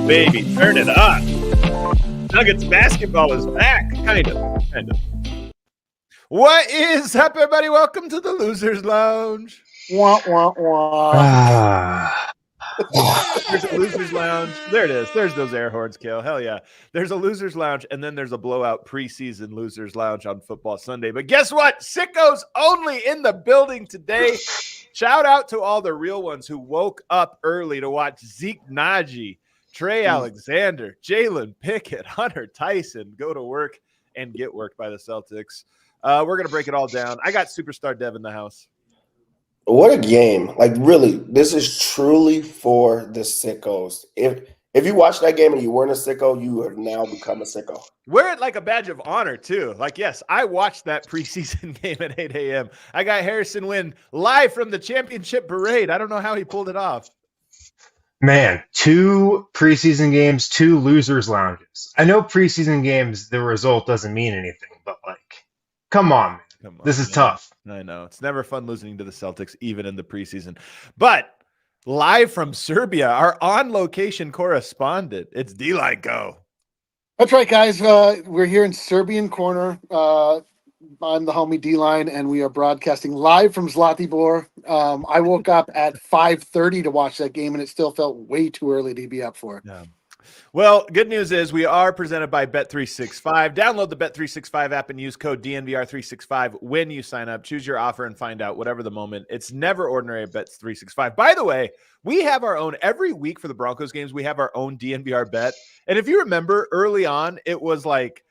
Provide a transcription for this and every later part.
baby. Turn it up. Nuggets basketball is back. Kind of. What is up, everybody? Welcome to the Losers Lounge. Wah, wah, wah. There's a Losers Lounge. There it is. There's those air horns, Kale. Hell yeah. There's a Losers Lounge, and then there's a blowout preseason Losers Lounge on Football Sunday. But guess what? Sickos only in the building today. Shout out to all the real ones who woke up early to watch Zeke Nnaji, Trey Alexander, Jalen Pickett, Hunter Tyson go to work and get worked by the Celtics. We're going to break it all down. I got Superstar Dev in the house. What a game. Like, really, this is truly for the sickos. If you watched that game and you weren't a sicko, you have now become a sicko. Wear it like a badge of honor, too. Like, yes, I watched that preseason game at 8 a.m. I got Harrison Wynn live from the championship parade. I don't know how he pulled it off. Man, 2 preseason games, 2 losers lounges. I know preseason games, the result doesn't mean anything, but like, come on, man. This is tough. I know. It's never fun losing to the Celtics, even in the preseason. But live from Serbia, our on-location correspondent, it's D-Line Go. That's right, guys. We're here in Serbian Corner. I'm the homie D-Line, and we are broadcasting live from Zlatibor. I woke up at 5:30 to watch that game, and it still felt way too early to be up for it. Yeah. Well, good news is we are presented by Bet365. Download the Bet365 app and use code DNVR365 when you sign up. Choose your offer and find out whatever the moment. It's never ordinary at Bet365. By the way, we have our own every week for the Broncos games. We have our own DNVR bet. And if you remember early on, it was like,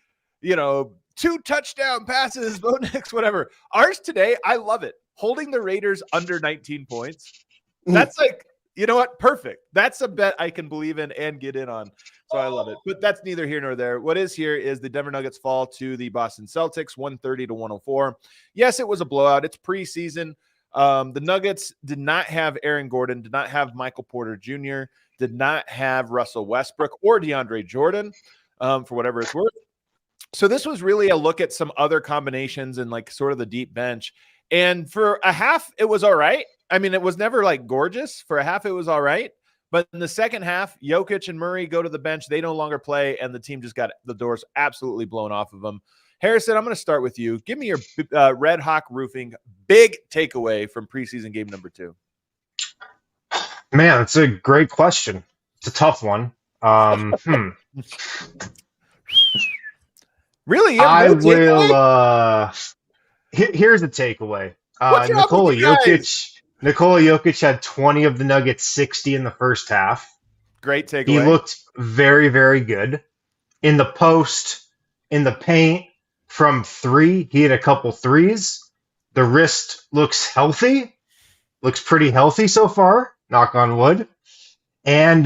2 touchdown passes, Bo Nix, whatever. Ours today, I love it. Holding the Raiders under 19 points. That's like, you know what? Perfect. That's a bet I can believe in and get in on. So I love it. But that's neither here nor there. What is here is the Denver Nuggets fall to the Boston Celtics, 130-104. Yes, it was a blowout. It's preseason. The Nuggets did not have Aaron Gordon, did not have Michael Porter Jr., did not have Russell Westbrook or DeAndre Jordan, for whatever it's worth. So this was really a look at some other combinations and like sort of the deep bench. And for a half, it was all right. I mean, it was never like gorgeous. For a half, it was all right. But in the second half, Jokic and Murray go to the bench. They no longer play, and the team just got the doors absolutely blown off of them. Harrison, I'm going to start with you. Give me your Red Hawk Roofing big takeaway from preseason game number 2. Man, it's a great question. It's a tough one. Really? I will. Here's the takeaway. Nikola Jokic had 20 of the Nuggets' 60 in the first half. Great takeaway. He looked very, very good. In the post, in the paint, from 3, he had a couple threes. The wrist looks healthy. Looks pretty healthy so far, knock on wood. And,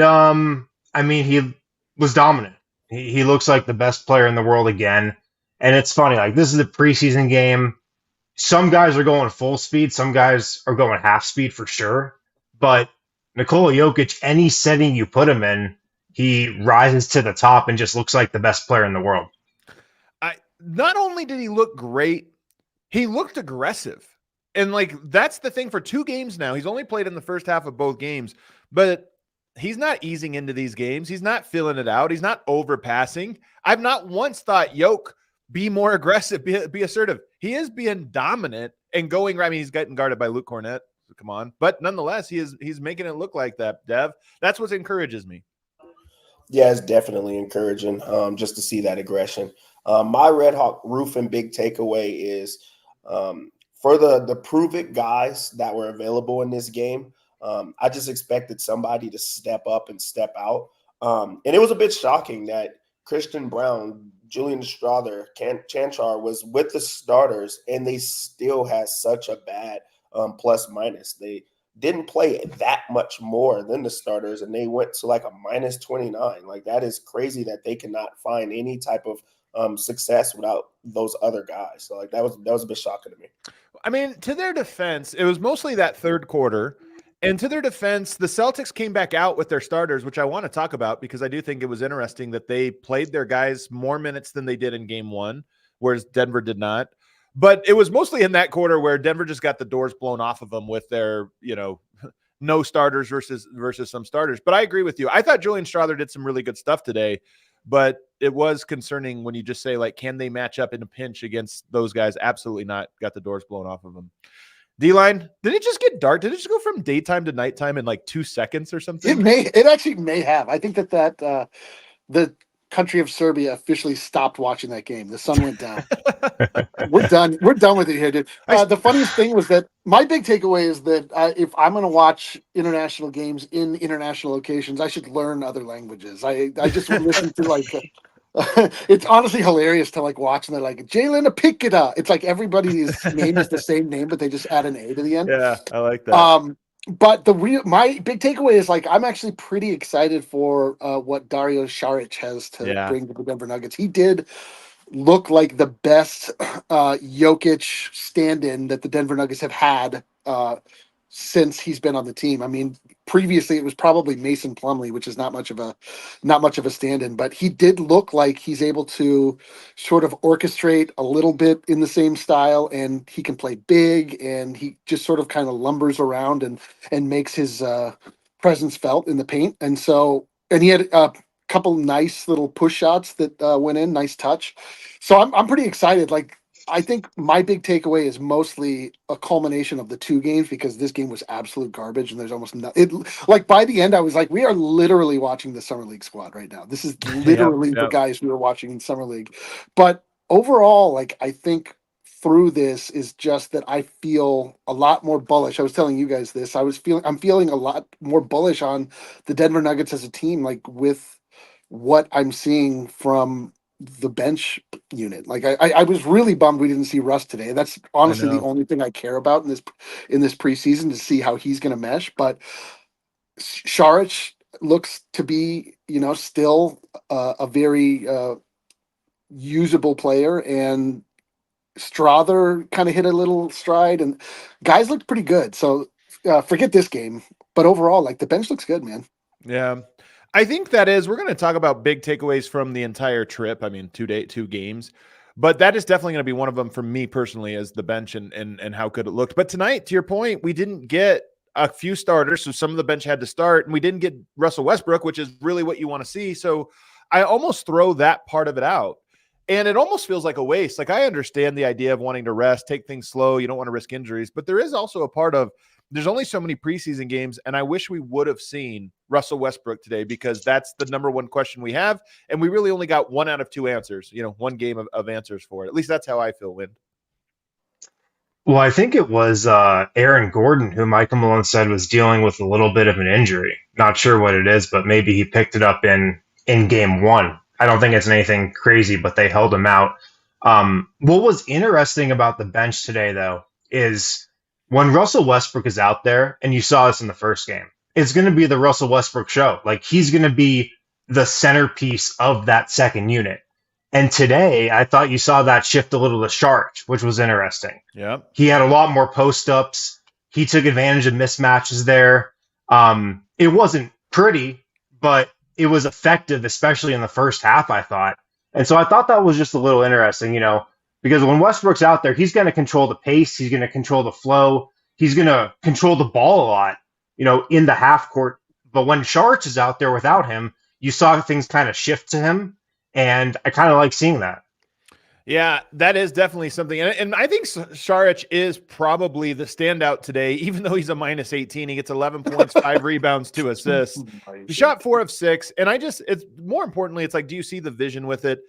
he was dominant. He looks like the best player in the world again. And it's funny, like, this is a preseason game. Some guys are going full speed. Some guys are going half speed for sure. But Nikola Jokic, any setting you put him in, he rises to the top and just looks like the best player in the world. Not only did he look great, he looked aggressive. And, like, that's the thing for 2 games now. He's only played in the first half of both games. But he's not easing into these games. He's not filling it out. He's not overpassing. I've not once thought, Yoke, be more aggressive, be assertive. He is being dominant and going. I mean, he's getting guarded by Luke Cornett. So come on, but nonetheless, he's making it look like that. Dev, that's what encourages me. Yeah, it's definitely encouraging just to see that aggression. My Red Hawk Roofing big takeaway is for the prove-it guys that were available in this game. I just expected somebody to step up and step out, and it was a bit shocking that Christian Braun, Julian Strawther, Chanchar was with the starters, and they still had such a bad plus minus. They didn't play that much more than the starters, and they went to like a minus 29. Like, that is crazy that they cannot find any type of success without those other guys. So, like, that was a bit shocking to me. I mean, to their defense, it was mostly that third quarter. And to their defense, the Celtics came back out with their starters, which I want to talk about because I do think it was interesting that they played their guys more minutes than they did in game 1, whereas Denver did not. But it was mostly in that quarter where Denver just got the doors blown off of them with their, no starters versus some starters. But I agree with you. I thought Julian Strawther did some really good stuff today, but it was concerning when you just say, like, can they match up in a pinch against those guys? Absolutely not. Got the doors blown off of them. D-line, did it just get dark? Did it just go from daytime to nighttime in like 2 seconds or something? It actually may have. I think that the country of Serbia officially stopped watching that game. The sun went down. We're done. We're done with it here, dude. The funniest thing was that my big takeaway is that if I'm going to watch international games in international locations, I should learn other languages. I just would listen to like. It's honestly hilarious to like watch and they're like Jalen Apikita. It's like everybody's name is the same name, but they just add an A to the end. Yeah, I like that. But my big takeaway is like I'm actually pretty excited for what Dario Saric has to bring to the Denver Nuggets. He did look like the best Jokic stand-in that the Denver Nuggets have had since he's been on the team. I mean, previously it was probably Mason Plumlee, which is not much of a stand-in, but he did look like he's able to sort of orchestrate a little bit in the same style, and he can play big, and he just sort of kind of lumbers around and makes his presence felt in the paint. And he had a couple nice little push shots that went in, nice touch. So I'm pretty excited. Like, I think my big takeaway is mostly a culmination of the 2 games, because this game was absolute garbage and there's almost nothing. Like by the end, I was like, we are literally watching the Summer League squad right now. This is literally the guys we were watching in Summer League. But overall, like, I think through this is just that I feel a lot more bullish. I was telling you guys this. I'm feeling a lot more bullish on the Denver Nuggets as a team, like with what I'm seeing from the bench unit. Like I was really bummed we didn't see Russ today. That's honestly the only thing I care about in this preseason, to see how he's going to mesh. But Saric looks to be, still a very usable player, and Strawther kind of hit a little stride, and guys looked pretty good. So forget this game, but overall, like, the bench looks good, man. Yeah. I think we're going to talk about big takeaways from the entire trip. I mean, 2 games, but that is definitely going to be one of them for me personally, as the bench and how good it looked. But tonight, to your point, we didn't get a few starters, so some of the bench had to start, and we didn't get Russell Westbrook, which is really what you want to see. So I almost throw that part of it out, and it almost feels like a waste. Like, I understand the idea of wanting to rest, take things slow. You don't want to risk injuries, but there is also a part of, there's only so many preseason games, and I wish we would have seen Russell Westbrook today, because that's the number one question we have, and we really only got 1 out of 2 answers, 1 game of answers for it. At least that's how I feel, Win. Well, I think it was Aaron Gordon who Michael Malone said was dealing with a little bit of an injury. Not sure what it is, but maybe he picked it up in game 1. I don't think it's anything crazy, but they held him out. What was interesting about the bench today, though, is when Russell Westbrook is out there, and you saw this in the first game, it's going to be the Russell Westbrook show. Like, he's going to be the centerpiece of that second unit. And today, I thought you saw that shift a little to Saric, which was interesting. Yeah, he had a lot more post-ups. He took advantage of mismatches there. It wasn't pretty, but it was effective, especially in the first half, I thought. And so I thought that was just a little interesting, because when Westbrook's out there, he's going to control the pace. He's going to control the flow. He's going to control the ball a lot, in the half court. But when Saric is out there without him, you saw things kind of shift to him. And I kind of like seeing that. Yeah, that is definitely something. And I think Saric is probably the standout today, even though he's a minus 18. He gets 11 points, 5 rebounds, 2 assists. He shot 4 of 6. And it's more importantly, it's like, do you see the vision with it?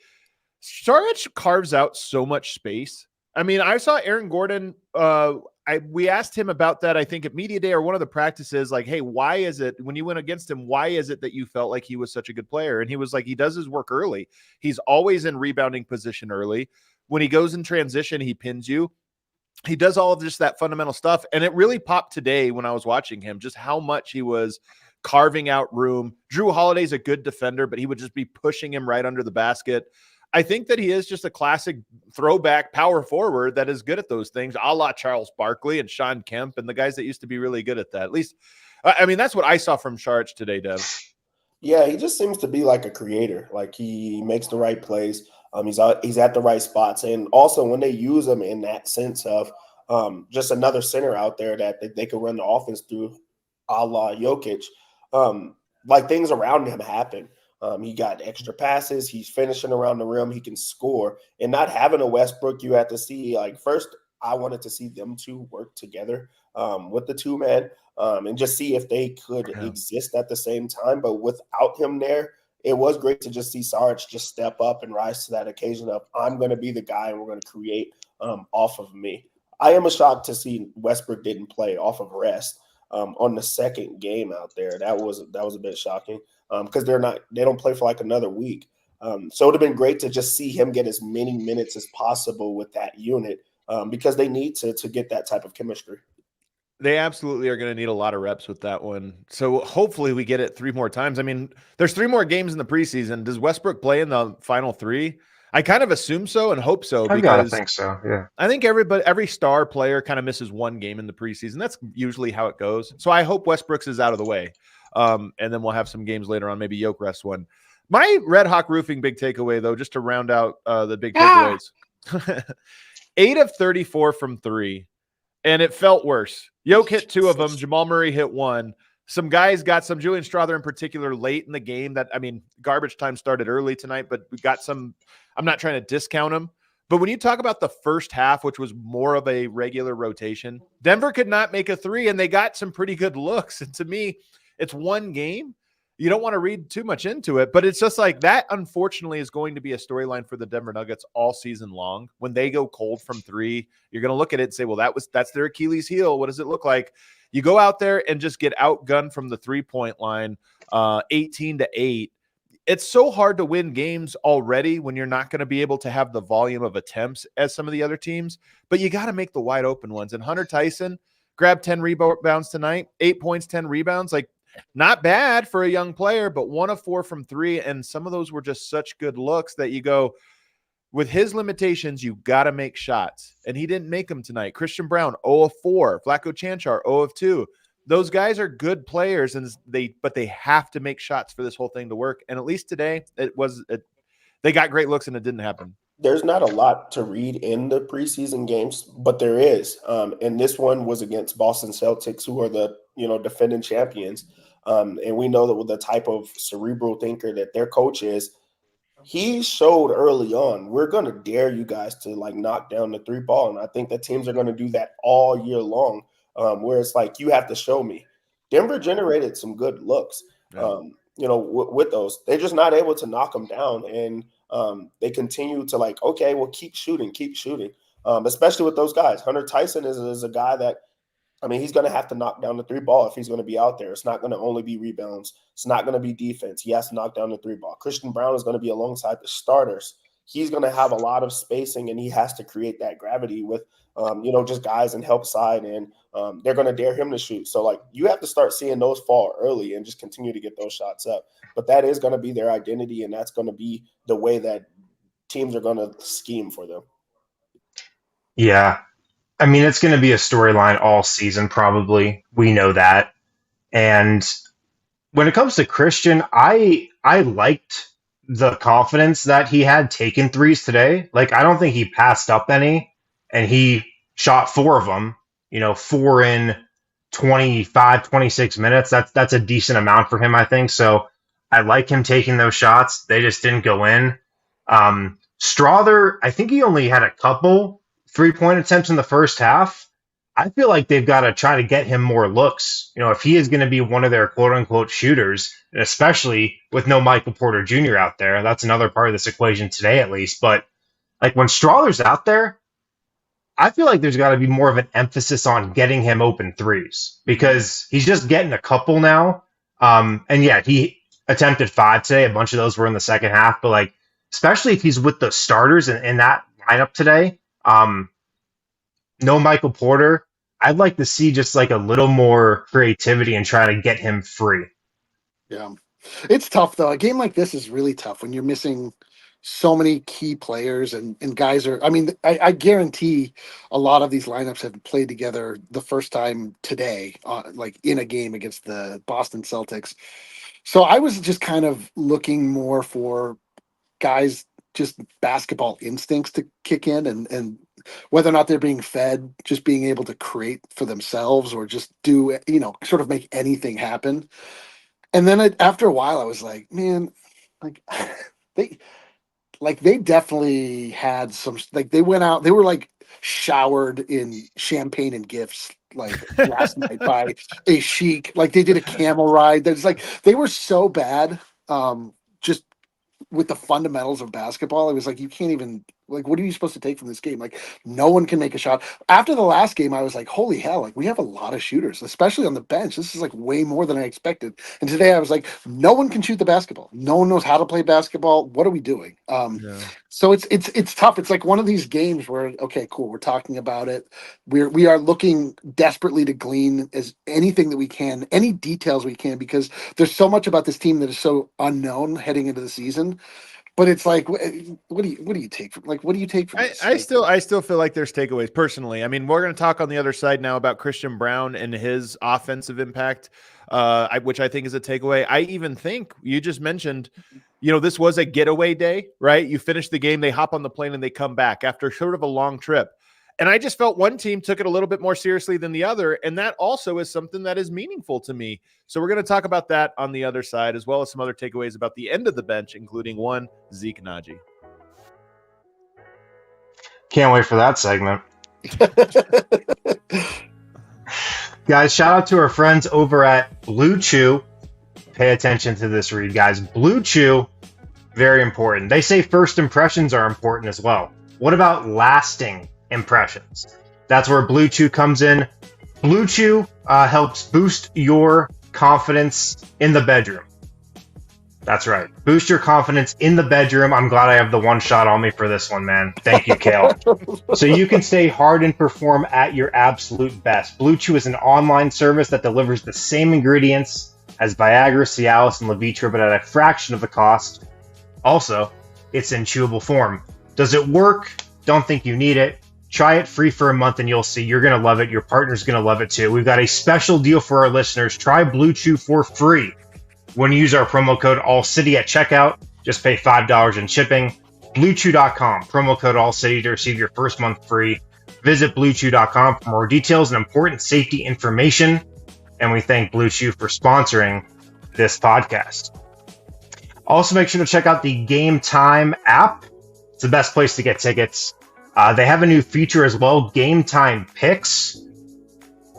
Saric carves out so much space. I mean, I saw Aaron Gordon. We asked him about that, I think, at Media Day or one of the practices, like, hey, why is it when you went against him, why is it that you felt like he was such a good player? And he was like, he does his work early. He's always in rebounding position early. When he goes in transition, he pins you. He does all of just that fundamental stuff. And it really popped today when I was watching him, just how much he was carving out room. Drew Holiday's a good defender, but he would just be pushing him right under the basket. I think that he is just a classic throwback power forward that is good at those things, a la Charles Barkley and Sean Kemp and the guys that used to be really good at that. At least, I mean, that's what I saw from Saric today, Dev. Yeah, he just seems to be like a creator. Like, he makes the right plays. He's at the right spots. And also when they use him in that sense of just another center out there that they could run the offense through, a la Jokic, like things around him happen. He got extra passes. He's finishing around the rim. He can score. And not having a Westbrook, you have to see, like, first, I wanted to see them two work together with the two man and just see if they could exist at the same time. But without him there, it was great to just see Saric just step up and rise to that occasion of, I'm going to be the guy and we're going to create off of me. I am shocked to see Westbrook didn't play off of rest on the second game out there. That was a bit shocking because they don't play for like another week. So it would have been great to just see him get as many minutes as possible with that unit because they need to get that type of chemistry. They absolutely are going to need a lot of reps with that one. So hopefully we get it 3 more times. I mean, there's 3 more games in the preseason. Does Westbrook play in the final 3? I kind of assume so and hope so. I gotta think so. Yeah. I think every star player kind of misses 1 game in the preseason. That's usually how it goes. So I hope Westbrook's is out of the way. And then we'll have some games later on, maybe Yoke rest one. My Red Hawk roofing big takeaway, though, just to round out the big takeaways. 8 of 34 from 3. And it felt worse. Yoke hit 2 of them. Jamal Murray hit 1. Some guys got some, Julian Strawther in particular, late in the game. Garbage time started early tonight, but we got some. I'm not trying to discount them. But when you talk about the first half, which was more of a regular rotation, Denver could not make a 3, and they got some pretty good looks. And to me, it's 1 game. You don't want to read too much into it, but it's just like that, unfortunately, is going to be a storyline for the Denver Nuggets all season long. When they go cold from 3, you're going to look at it and say, well, that's their Achilles heel. What does it look like? You go out there and just get outgunned from the 3-point line, 18-8. It's so hard to win games already when you're not going to be able to have the volume of attempts as some of the other teams, but you got to make the wide open ones. And Hunter Tyson grabbed 10 rebounds tonight, 8 points, 10 rebounds. Like, not bad for a young player, but 1 of 4 from 3. And some of those were just such good looks that you go, with his limitations, you got to make shots. And he didn't make them tonight. Christian Braun, 0 of 4. Vlatko Čančar, 0 of 2. Those guys are good players, but they have to make shots for this whole thing to work. And at least today, they got great looks and it didn't happen. There's not a lot to read in the preseason games, but there is. And this one was against Boston Celtics, who are the defending champions. And we know that with the type of cerebral thinker that their coach is, he showed early on, we're going to dare you guys to like knock down the 3 ball. And I think that teams are going to do that all year long, where it's like, you have to show me. Denver generated some good looks, with those. They're just not able to knock them down. And they continue to like, okay, well, keep shooting, especially with those guys. Hunter Tyson is a guy that, he's going to have to knock down the 3 ball if he's going to be out there. It's not going to only be rebounds. It's not going to be defense. He has to knock down the 3 ball. Christian Braun is going to be alongside the starters. He's going to have a lot of spacing, and he has to create that gravity with, just guys and help side, and they're going to dare him to shoot. So, like, you have to start seeing those fall early and just continue to get those shots up. But that is going to be their identity, and that's going to be the way that teams are going to scheme for them. Yeah. It's going to be a storyline all season, probably. We know that. And when it comes to Christian, I liked the confidence that he had taking 3s today. Like, I don't think he passed up any, and he shot 4 of them, 4 in 25, 26 minutes. That's a decent amount for him, I think. So I like him taking those shots. They just didn't go in. Strawther, I think he only had a couple 3-point attempts in the first half. I feel like they've got to try to get him more looks. If he is going to be one of their quote unquote shooters, and especially with no Michael Porter Jr. out there, that's another part of this equation today, at least. But like when Strawther's out there, I feel like there's got to be more of an emphasis on getting him open 3s because he's just getting a couple now. And yeah, he attempted 5 today. A bunch of those were in the second half, but like, especially if he's with the starters in that lineup today, no Michael Porter, I'd like to see just like a little more creativity and try to get him free. Yeah. It's tough though. A game like this is really tough when you're missing so many key players and guys are, I guarantee a lot of these lineups have played together the first time today, like in a game against the Boston Celtics. So I was just kind of looking more for guys just basketball instincts to kick in, and whether or not they're being fed, just being able to create for themselves or just do, sort of make anything happen. And then after a while, I was like, man, like they definitely had some, like they went out, they were like showered in champagne and gifts like last night by a Sheik. Like they did a camel ride. There's like they were so bad. Just with the fundamentals of basketball, it was like you can't even, like, what are you supposed to take from this game? Like, no one can make a shot. After the last game, I was like, holy hell, like we have a lot of shooters, especially on the bench. This is like way more than I expected. And today I was like, no one can shoot the basketball. No one knows how to play basketball. What are we doing? So it's tough. It's like one of these games where, okay, cool, we're talking about it. We are looking desperately to glean as anything that we can, any details we can, because there's so much about this team that is so unknown heading into the season. But it's like, what do you take from, like, what do you take from this? I still feel like there's takeaways personally. I mean, we're going to talk on the other side now about Christian Braun and his offensive impact, which I think is a takeaway. I even think you just mentioned, this was a getaway day, right? You finish the game, they hop on the plane and they come back after sort of a long trip. And I just felt one team took it a little bit more seriously than the other. And that also is something that is meaningful to me. So we're going to talk about that on the other side, as well as some other takeaways about the end of the bench, including one, Zeke Nnaji. Can't wait for that segment. Guys, shout out to our friends over at Blue Chew. Pay attention to this read, guys. Blue Chew, very important. They say first impressions are important as well. What about lasting impressions? That's where Blue Chew comes in. Blue Chew helps boost your confidence in the bedroom. That's right. Boost your confidence in the bedroom. I'm glad I have the one shot on me for this one, man. Thank you, Kale. So you can stay hard and perform at your absolute best. Blue Chew is an online service that delivers the same ingredients as Viagra, Cialis, and Levitra, but at a fraction of the cost. Also, it's in chewable form. Does it work? Don't think you need it. Try it free for a month and you'll see you're going to love it. Your partner's going to love it too. We've got a special deal for our listeners. Try Blue Chew for free when you use our promo code ALLCITY at checkout. Just pay $5 in shipping. BlueChew.com, promo code ALLCITY to receive your first month free. Visit BlueChew.com for more details and important safety information. And we thank Blue Chew for sponsoring this podcast. Also, make sure to check out the Game Time app. It's the best place to get tickets. They have a new feature as well, Game Time Picks.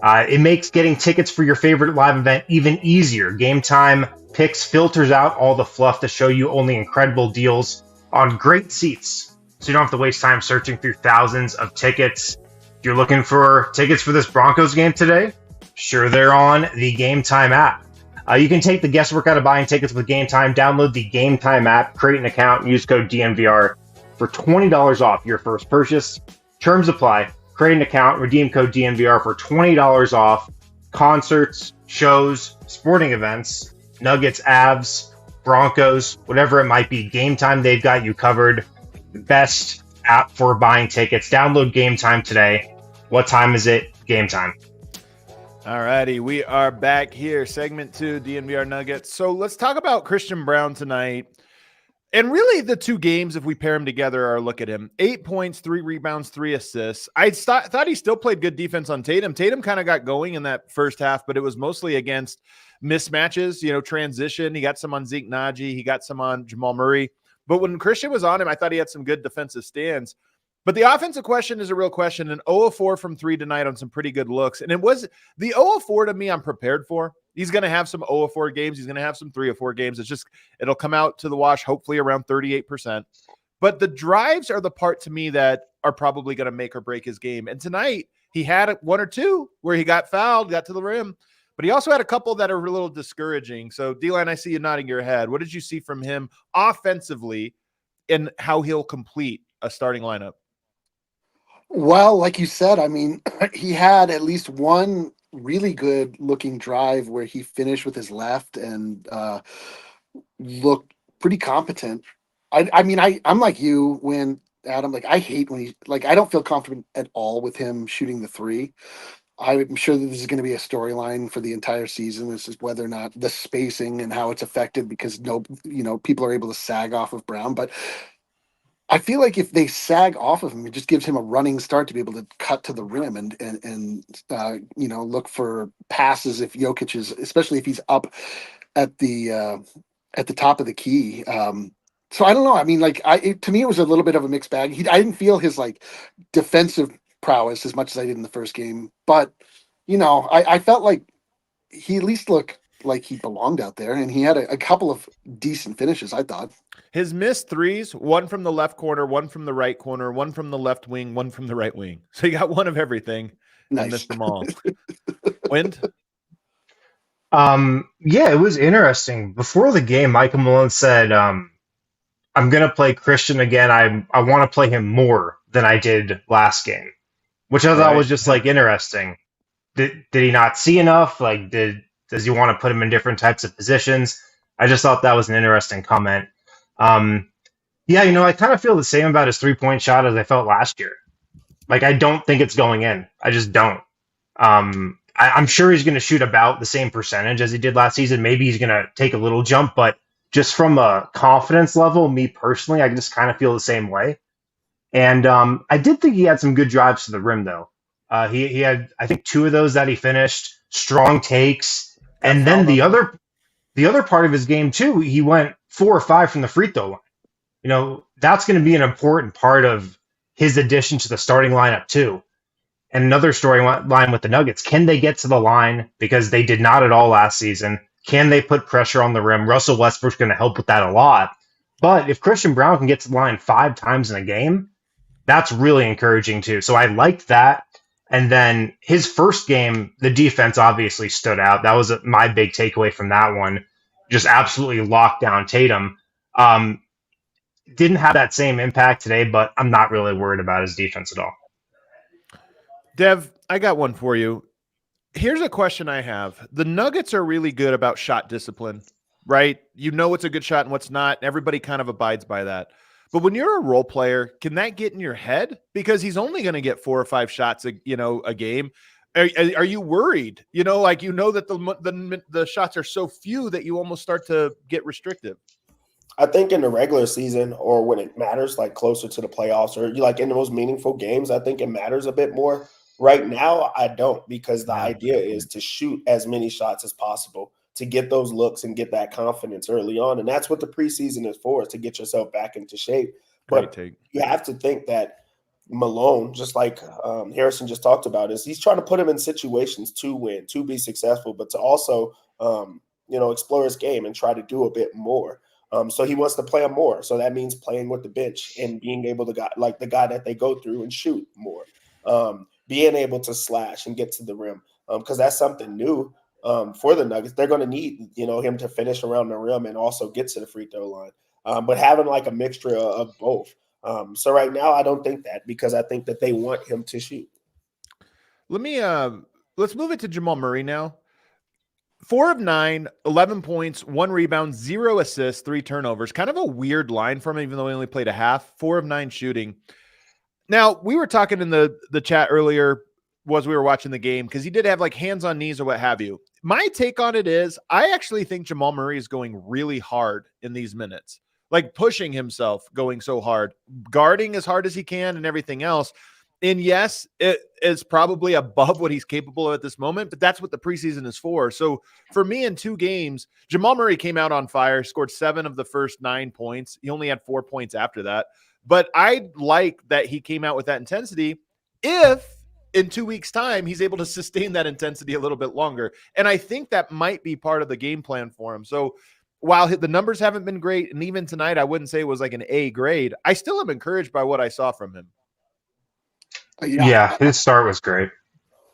It makes getting tickets for your favorite live event even easier. Game Time Picks filters out all the fluff to show you only incredible deals on great seats. So you don't have to waste time searching through thousands of tickets. If you're looking for tickets for this Broncos game today, sure, they're on the Game Time app. You can take the guesswork out of buying tickets with Game Time. Download the Game Time app, create an account, and use code DNVR for $20 off your first purchase. Terms apply. Create an account, redeem code DNVR for $20 off concerts, shows, sporting events, Nuggets, Avs, Broncos, whatever it might be. Game Time, they've got you covered. The best app for buying tickets. Download Game Time today. What time is it? Game Time. All righty, we are back here. Segment 2, DNVR Nuggets. So let's talk about Christian Braun tonight. And really, the two games, if we pair them together, are look at him. 8 points, 3 rebounds, 3 assists. I thought he still played good defense on Tatum. Tatum kind of got going in that first half, but it was mostly against mismatches, transition. He got some on Zeke Nnaji. He got some on Jamal Murray. But when Christian was on him, I thought he had some good defensive stands. But the offensive question is a real question. An 0 of 4 from 3 tonight on some pretty good looks. And it was the 0 of 4 to me, I'm prepared for. He's going to have some 0 of 4 games. He's going to have some 3 of 4 games. It'll come out to the wash, hopefully around 38%. But the drives are the part to me that are probably going to make or break his game. And tonight he had 1 or 2 where he got fouled, got to the rim, but he also had a couple that are a little discouraging. So D-Line, I see you nodding your head. What did you see from him offensively and how he'll complete a starting lineup? Well, like you said, I mean, he had at least one really good looking drive where he finished with his left and looked pretty competent. I'm like you when Adam, like I hate when I don't feel confident at all with him shooting the 3. I'm sure that this is going to be a storyline for the entire season. This is whether or not the spacing and how it's affected because people are able to sag off of Braun, but I feel like if they sag off of him, it just gives him a running start to be able to cut to the rim and look for passes if Jokic is, especially if he's up at the top of the key. So I don't know. I mean, like to me, it was a little bit of a mixed bag. I didn't feel his like defensive prowess as much as I did in the first game, but I felt like he at least looked like he belonged out there, and he had a couple of decent finishes, I thought. His missed threes, one from the left corner, one from the right corner, one from the left wing, one from the right wing. So you got one of everything. Nice. And missed them all. Wind? Yeah, it was interesting. Before the game, Michael Malone said, I'm going to play Christian again. I want to play him more than I did last game, which I thought was just like interesting. Did he not see enough? Like, does he want to put him in different types of positions? I just thought that was an interesting comment. I kind of feel the same about his 3-point shot as I felt last year. Like, I don't think it's going in. I just don't. I'm sure he's going to shoot about the same percentage as he did last season. Maybe he's going to take a little jump, but just from a confidence level, me personally, I just kind of feel the same way. And I did think he had some good drives to the rim, though. He had, I think, 2 of those that he finished, strong takes. And then the other part of his game, too, he went 4 or 5 from the free throw line. That's going to be an important part of his addition to the starting lineup, too. And another storyline with the Nuggets, can they get to the line? Because they did not at all last season. Can they put pressure on the rim? Russell Westbrook's going to help with that a lot. But if Christian Braun can get to the line 5 times in a game, that's really encouraging, too. So I liked that. And then his first game, the defense obviously stood out. That was my big takeaway from that one. Just absolutely locked down Tatum. Didn't have that same impact today, but I'm not really worried about his defense at all. Dev, I got one for you. Here's a question I have. The Nuggets are really good about shot discipline, right? You know what's a good shot and what's not. Everybody kind of abides by that. But when you're a role player, can that get in your head? Because he's only going to get 4 or 5 shots a game. Are you worried? That the shots are so few that you almost start to get restrictive. I think in the regular season, or when it matters, like closer to the playoffs, or like in the most meaningful games, I think it matters a bit more. Right now, I don't, because the idea is to shoot as many shots as possible, to get those looks and get that confidence early on. And that's what the preseason is for, is to get yourself back into shape. But you have to think that Malone, just like Harrison just talked about, is he's trying to put him in situations to win, to be successful, but to also, explore his game and try to do a bit more. So he wants to play him more. So that means playing with the bench and being able to, like the guy that they go through and shoot more. Being able to slash and get to the rim, because that's something new for the Nuggets. They're going to need, him to finish around the rim and also get to the free throw line. But having like a mixture of both. So right now, I don't think that, because I think that they want him to shoot. Let's move it to Jamal Murray now. 4 of 9, 11 points, 1 rebound, 0 assists, 3 turnovers. Kind of a weird line from him, even though he only played a half. 4 of 9 shooting. Now, we were talking in the chat earlier as we were watching the game, because he did have like hands on knees or what have you. My take on it is I actually think Jamal Murray is going really hard in these minutes, like pushing himself, going so hard, guarding as hard as he can and everything else. And yes, it is probably above what he's capable of at this moment, but that's what the preseason is for. So for me, in 2 games, Jamal Murray came out on fire, scored 7 of the first 9 points. He only had 4 points after that. But I like that he came out with that intensity if in 2 weeks' time he's able to sustain that intensity a little bit longer. And I think that might be part of the game plan for him. So while the numbers haven't been great, and even tonight I wouldn't say it was like an A grade, I still am encouraged by what I saw from him. Yeah, his start was great.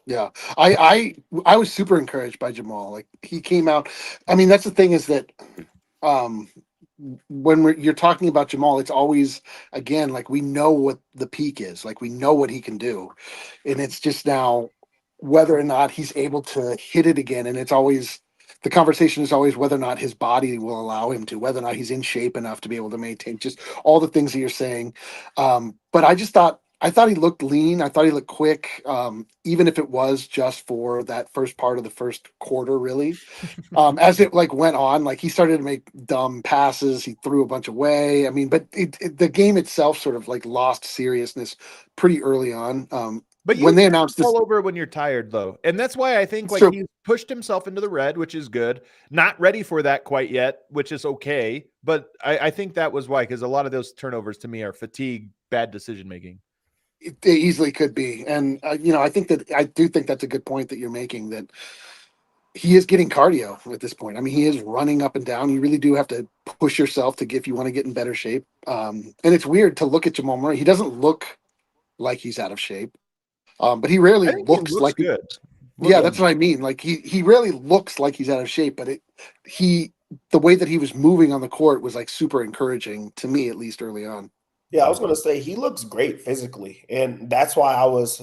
Yeah, I was super encouraged by Jamal. Like, he came out. I mean, that's the thing, is that when you're talking about Jamal, it's always, again, like, we know what the peak is. Like, we know what he can do. And it's just now whether or not he's able to hit it again. And it's always, the conversation is always whether or not his body will allow him to, whether or not he's in shape enough to be able to maintain just all the things that you're saying. But I just thought I thought he looked lean. I thought he looked quick, even if it was just for that first part of the first quarter, really. As it like went on, like he started to make dumb passes. He threw a bunch away. I mean, but the game itself sort of like lost seriousness pretty early on. But you When they announced this, all over when you're tired, though. And that's why I think It's like true. he's pushed himself into the red, which is good. Not ready for that quite yet, which is okay. But I think that was why, because a lot of those turnovers to me are fatigue, bad decision making. it easily could be, and I do think that's a good point that you're making, that he is getting cardio at this point. I mean, he is running up and down. You really do have to push yourself to get, if you want to get in better shape. And it's weird to look at Jamal Murray. He doesn't look like he's out of shape, but he rarely I think he looks looks like good. Yeah, that's what I mean. Like he rarely looks like he's out of shape, but the way that he was moving on the court was like super encouraging to me, at least early on. Yeah, I was going to say he looks great physically, and that's why I was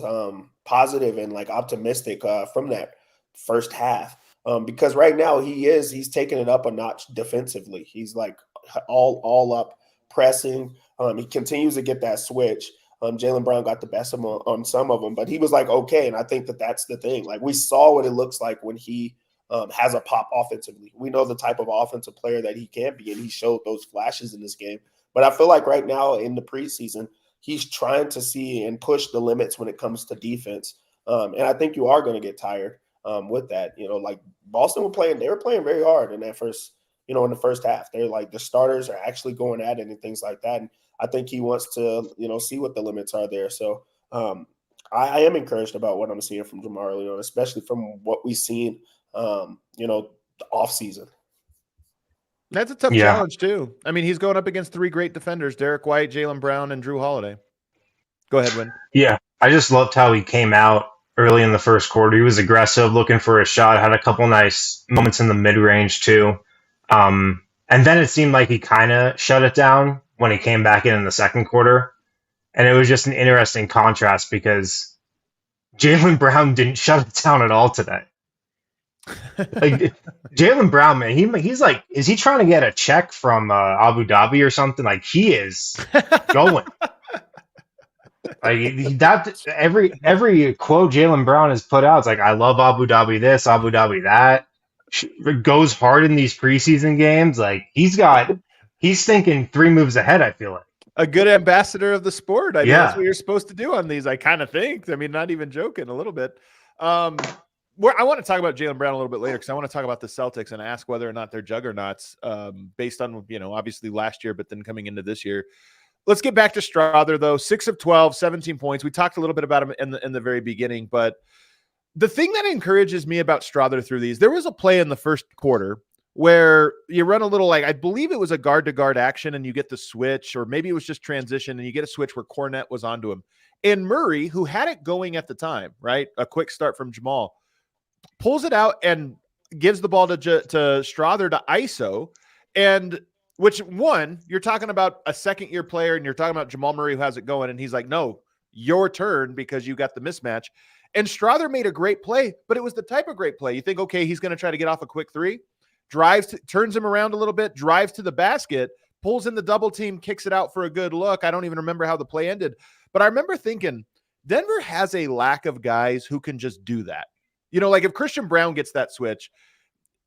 positive and like optimistic from that first half. Because right now he's taking it up a notch defensively. He's like all up pressing. He continues to get that switch. Jaylen Brown got the best of him on some of them, but he was like okay, and I think that's the thing. Like we saw what it looks like when he has a pop offensively. We know the type of offensive player that he can be, and he showed those flashes in this game. But I feel like right now in the preseason, he's trying to see and push the limits when it comes to defense. And I think you are going to get tired with that. You know, like Boston they were playing very hard in that first, in the first half. They're like the starters are actually going at it and things like that. And I think he wants to, see what the limits are there. So I am encouraged about what I'm seeing from Jamal Murray, especially from what we've seen, the offseason. That's a tough challenge, too. I mean, he's going up against three great defenders, Derek White, Jaylen Brown, and Drew Holiday. Go ahead, Win. Yeah, I just loved how he came out early in the first quarter. He was aggressive, looking for a shot, had a couple nice moments in the mid-range, too. And then it seemed like he kind of shut it down when he came back in the second quarter. And it was just an interesting contrast because Jaylen Brown didn't shut it down at all today. Like Jaylen Brown, man, he's like, is he trying to get a check from Abu Dhabi or something? Like he is going. Like that every quote Jaylen Brown has put out, it's like, I love Abu Dhabi this, Abu Dhabi that. Goes hard in these preseason games. Like he's thinking 3 moves ahead, I feel like. A good ambassador of the sport. I mean, Yeah. that's what you're supposed to do on these. I kind of think. I mean, not even joking a little bit. I want to talk about Jaylen Brown a little bit later because I want to talk about the Celtics and ask whether or not they're juggernauts based on, obviously last year, but then coming into this year. Let's get back to Strawther, though. 6 of 12, 17 points. We talked a little bit about him in the very beginning, but the thing that encourages me about Strawther through these, there was a play in the first quarter where you run a little, like, I believe it was a guard-to-guard action, and you get the switch, or maybe it was just transition, and you get a switch where Cornette was onto him. And Murray, who had it going at the time, right, a quick start from Jamal, pulls it out and gives the ball to Strawther to ISO, and you're talking about a second-year player, and you're talking about Jamal Murray who has it going, and he's like, no, your turn because you got the mismatch. And Strawther made a great play, but it was the type of great play. You think, okay, he's going to try to get off a quick three, turns him around a little bit, drives to the basket, pulls in the double team, kicks it out for a good look. I don't even remember how the play ended, but I remember thinking Denver has a lack of guys who can just do that. Like if Christian Braun gets that switch,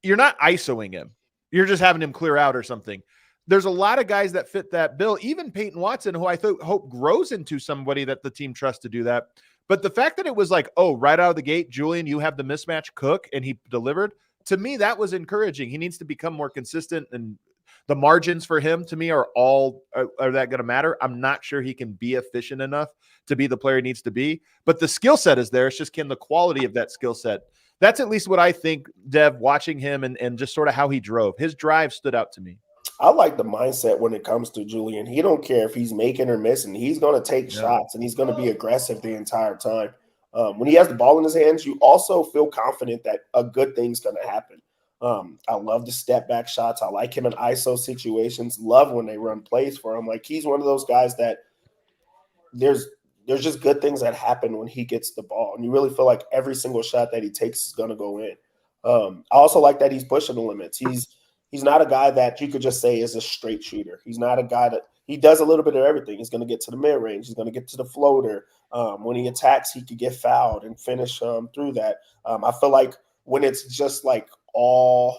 you're not ISOing him. You're just having him clear out or something. There's a lot of guys that fit that bill, even Peyton Watson, who I hope grows into somebody that the team trusts to do that. But the fact that it was like, oh, right out of the gate, Julian, you have the mismatch, cook, and he delivered, to me, that was encouraging. He needs to become more consistent, and the margins for him, to me, are that going to matter? I'm not sure he can be efficient enough to be the player he needs to be, but the skill set is there. It's just, can the quality of that skill set? That's at least what I think, Dev, watching him and just sort of how he drove. His drive stood out to me. I like the mindset when it comes to Julian. He don't care if he's making or missing. He's going to take shots, and he's going to be aggressive the entire time. When he has the ball in his hands, you also feel confident that a good thing's going to happen. I love the step back shots. I like him in ISO situations. Love when they run plays for him. Like, he's one of those guys that there's just good things that happen when he gets the ball, and you really feel like every single shot that he takes is going to go in. I also like that he's pushing the limits. He's not a guy that you could just say is a straight shooter. He's not a guy that he does a little bit of everything. He's going to get to the mid range. He's going to get to the floater. When he attacks, he could get fouled and finish through that. I feel like when it's just like all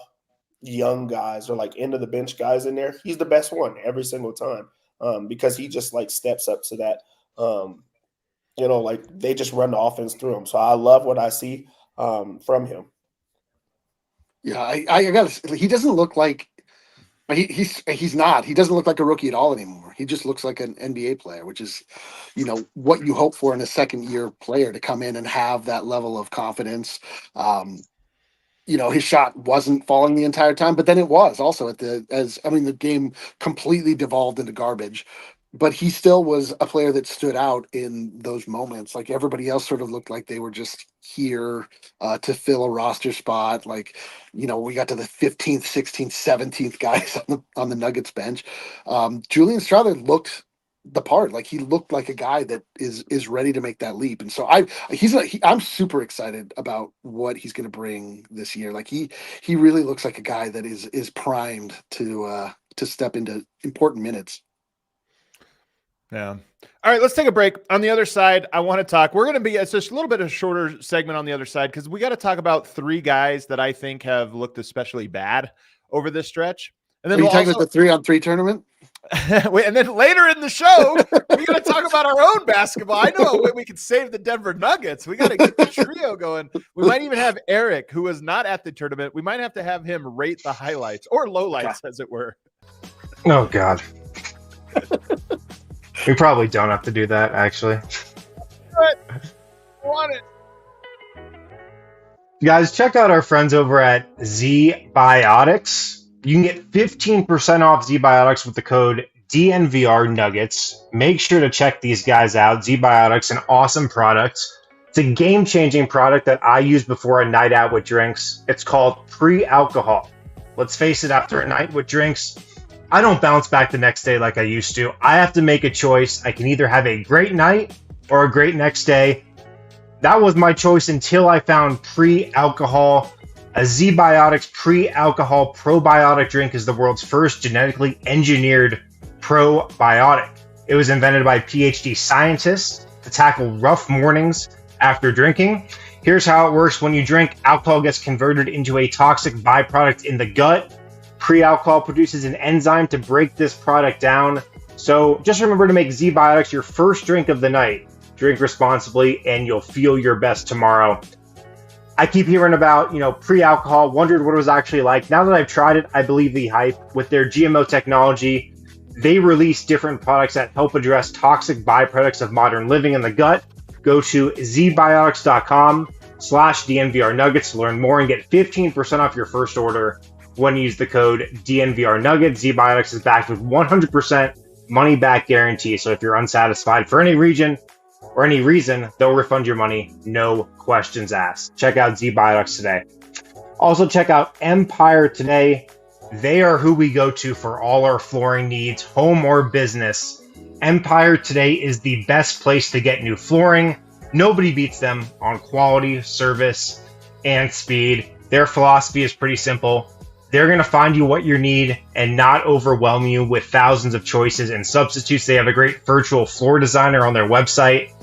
young guys or like end of the bench guys in there, he's the best one every single time because he just like steps up to that. Like they just run the offense through him. So I love what I see from him. Yeah, I got. He doesn't look like he's not. He doesn't look like a rookie at all anymore. He just looks like an NBA player, which is, what you hope for in a second-year player to come in and have that level of confidence. His shot wasn't falling the entire time, but then it was also the game completely devolved into garbage. But he still was a player that stood out in those moments. Like everybody else sort of looked like they were just here to fill a roster spot. Like, we got to the 15th, 16th, 17th guys on the Nuggets bench. Julian Strawther looked the part. Like he looked like a guy that is ready to make that leap. And so I'm super excited about what he's going to bring this year. Like he really looks like a guy that is primed to step into important minutes. Yeah. All right, let's take a break. On the other side, I want to talk. It's just a little bit of a shorter segment on the other side because we got to talk about three guys that I think have looked especially bad over this stretch. And then Are you talking about the 3-on-3 tournament? And then later in the show, we got to talk about our own basketball. I know a way we can save the Denver Nuggets. We got to get the trio going. We might even have Eric, who was not at the tournament. We might have to have him rate the highlights or lowlights, as it were. Oh, God. We probably don't have to do that, actually. But I want it. Guys, check out our friends over at Z-Biotics. You can get 15% off Z-Biotics with the code DNVR Nuggets. Make sure to check these guys out. Z-Biotics, an awesome product. It's a game-changing product that I use before a night out with drinks. It's called pre-alcohol. Let's face it, after a night with drinks, I don't bounce back the next day like I used to. I have to make a choice. I can either have a great night or a great next day. That was my choice until I found pre-alcohol. A Z-Biotics pre-alcohol probiotic drink is the world's first genetically engineered probiotic. It was invented by PhD scientists to tackle rough mornings after drinking. Here's how it works. When you drink, alcohol gets converted into a toxic byproduct in the gut. Pre-alcohol produces an enzyme to break this product down. So just remember to make Z-Biotics your first drink of the night. Drink responsibly and you'll feel your best tomorrow. I keep hearing about, pre-alcohol, wondered what it was actually like. Now that I've tried it, I believe the hype. With their GMO technology, they release different products that help address toxic byproducts of modern living in the gut. Go to zbiotics.com/DNVR Nuggets to learn more and get 15% off your first order when you use the code DNVR Nuggets. Z-Biotics is backed with 100% money back guarantee. So if you're unsatisfied for any reason, they'll refund your money, no questions asked. Check out Z-Biotics today. Also check out Empire today. They are who we go to for all our flooring needs, home or business. Empire today is the best place to get new flooring. Nobody beats them on quality, service, and speed. Their philosophy is pretty simple. They're going to find you what you need and not overwhelm you with thousands of choices and substitutes. They have a great virtual floor designer on their website.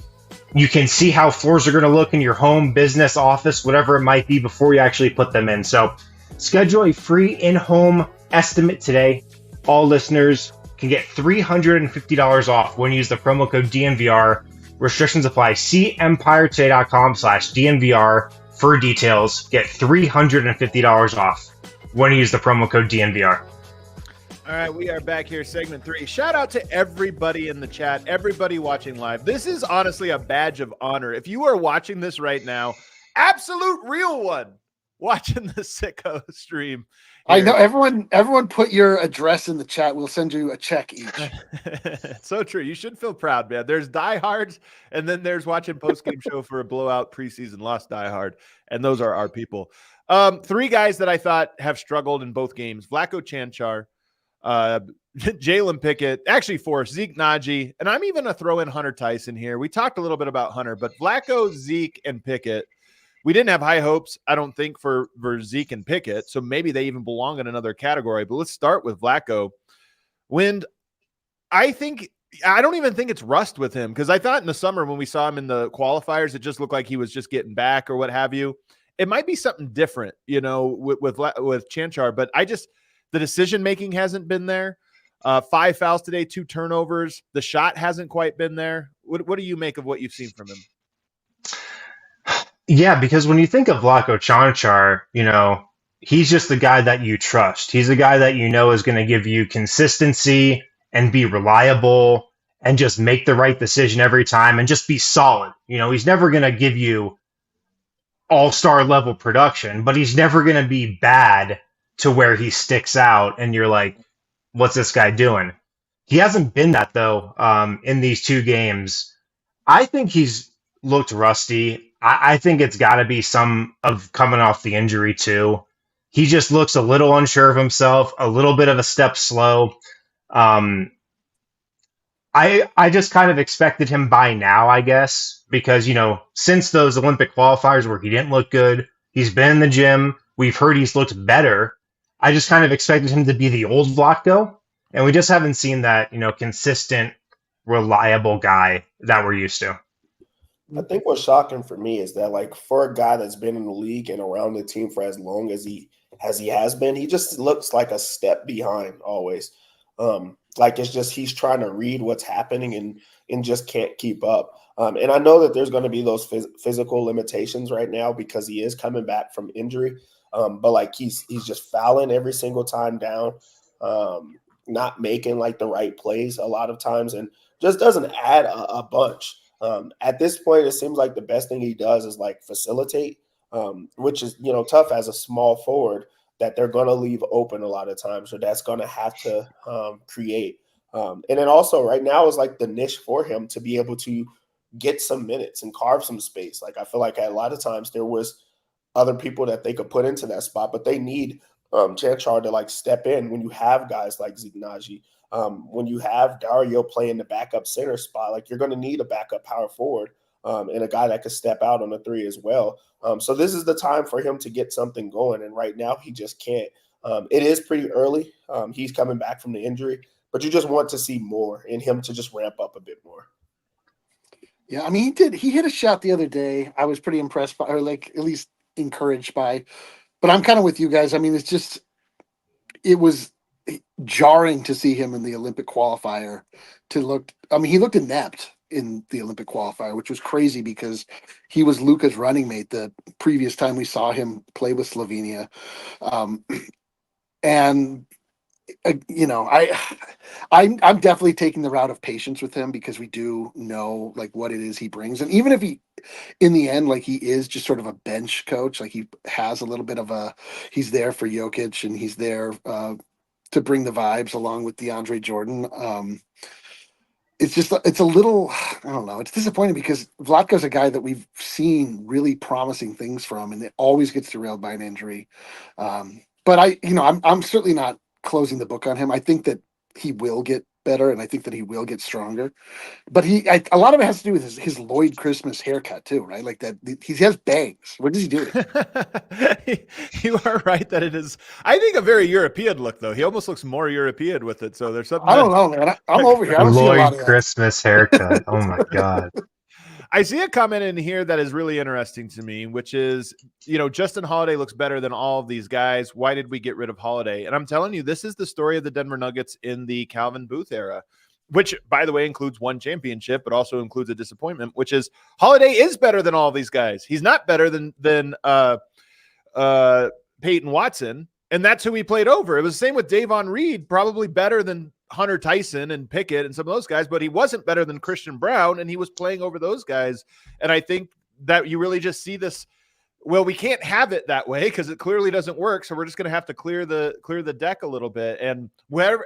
You can see how floors are going to look in your home, business, office, whatever it might be before you actually put them in. So schedule a free in-home estimate today. All listeners can get $350 off when you use the promo code DNVR. Restrictions apply. See empiretoday.com/DNVR for details. Get $350 off when you use the promo code DNVR. All right, we are back here, segment 3. Shout out to everybody in the chat, everybody watching live. This is honestly a badge of honor. If you are watching this right now, absolute real one, watching the Sicko stream. I know everyone put your address in the chat. We'll send you a check each. So true. You should feel proud, man. There's diehards, and then there's watching postgame show for a blowout preseason loss diehard, and those are our people. 3 guys that I thought have struggled in both games: Vlatko Čančar, Jalen Pickett, actually 4, Zeke Nnaji, and I'm even going to throw in Hunter Tyson here. We talked a little bit about Hunter, but Vlatko, Zeke, and Pickett, we didn't have high hopes, I don't think, for Zeke and Pickett, so maybe they even belong in another category. But let's start with Vlatko. Wind, I don't even think it's rust with him, because I thought in the summer when we saw him in the qualifiers, it just looked like he was just getting back or what have you. It might be something different, with Chanchar, but the decision making hasn't been there. 5 fouls today, 2 turnovers. The shot hasn't quite been there. What do you make of what you've seen from him? Yeah, because when you think of Vlatko Chanchar, he's just the guy that you trust. He's the guy that is going to give you consistency and be reliable and just make the right decision every time and just be solid. He's never going to give you all-star level production, but he's never going to be bad to where he sticks out and you're like, what's this guy doing? He hasn't been that, though, in these 2 games. I think he's looked rusty. I think it's got to be some of coming off the injury, too. He just looks a little unsure of himself, a little bit of a step slow. I just kind of expected him by now, I guess, because, since those Olympic qualifiers where he didn't look good, he's been in the gym. We've heard he's looked better. I just kind of expected him to be the old Vlatko, and we just haven't seen that, consistent, reliable guy that we're used to. I think what's shocking for me is that, for a guy that's been in the league and around the team for as long as he has been, he just looks like a step behind always. It's just he's trying to read what's happening and just can't keep up. And I know that there's going to be those physical limitations right now because he is coming back from injury. But he's just fouling every single time down, not making the right plays a lot of times, and just doesn't add a bunch. At this point, it seems like the best thing he does is facilitate, which is tough as a small forward that they're going to leave open a lot of times, so that's going to have to create. And then also right now is the niche for him to be able to get some minutes and carve some space. I feel like a lot of times there was other people that they could put into that spot, but they need Chanchar to step in when you have guys like Zeke Nnaji. When you have Dario playing the backup center spot, you're going to need a backup power forward and a guy that could step out on the 3 as well. So this is the time for him to get something going, and right now he just can't. It is pretty early. He's coming back from the injury, but you just want to see more in him to just ramp up a bit more. Yeah, I mean, he hit a shot the other day. I was pretty impressed by, or at least encouraged by, but I'm kind of with you guys. I mean, it was jarring to see him in the Olympic qualifier he looked inept in the Olympic qualifier, which was crazy because he was Luka's running mate the previous time we saw him play with Slovenia. And I'm definitely taking the route of patience with him because we do know what it is he brings. And even if he, in the end, he is just sort of a bench coach, he has a little bit of he's there for Jokic and he's there to bring the vibes along with DeAndre Jordan. It's a little, I don't know. It's disappointing because Vlatko's a guy that we've seen really promising things from, and it always gets derailed by an injury. But I'm certainly not closing the book on him. I think that he will get better, and I think that he will get stronger. But a lot of it has to do with his Lloyd Christmas haircut too, right? He has bangs. What does he do? You are right that it is. I think a very European look, though. He almost looks more European with it. So there's something. I don't know, man. I'm over here. I don't see a lot of that. Christmas haircut. Oh my god. I see a comment in here that is really interesting to me, which is, Justin Holiday looks better than all of these guys. Why did we get rid of Holiday? And I'm telling you, this is the story of the Denver Nuggets in the Calvin Booth era, which, by the way, includes one championship, but also includes a disappointment, which is Holiday is better than all of these guys. He's not better than Peyton Watson, and that's who he played over. It was the same with Davon Reed, probably better than Hunter Tyson and Pickett and some of those guys, but he wasn't better than Christian Braun, and he was playing over those guys. And I think that you really just see this. Well, we can't have it that way because it clearly doesn't work. So we're just going to have to clear the deck a little bit. And I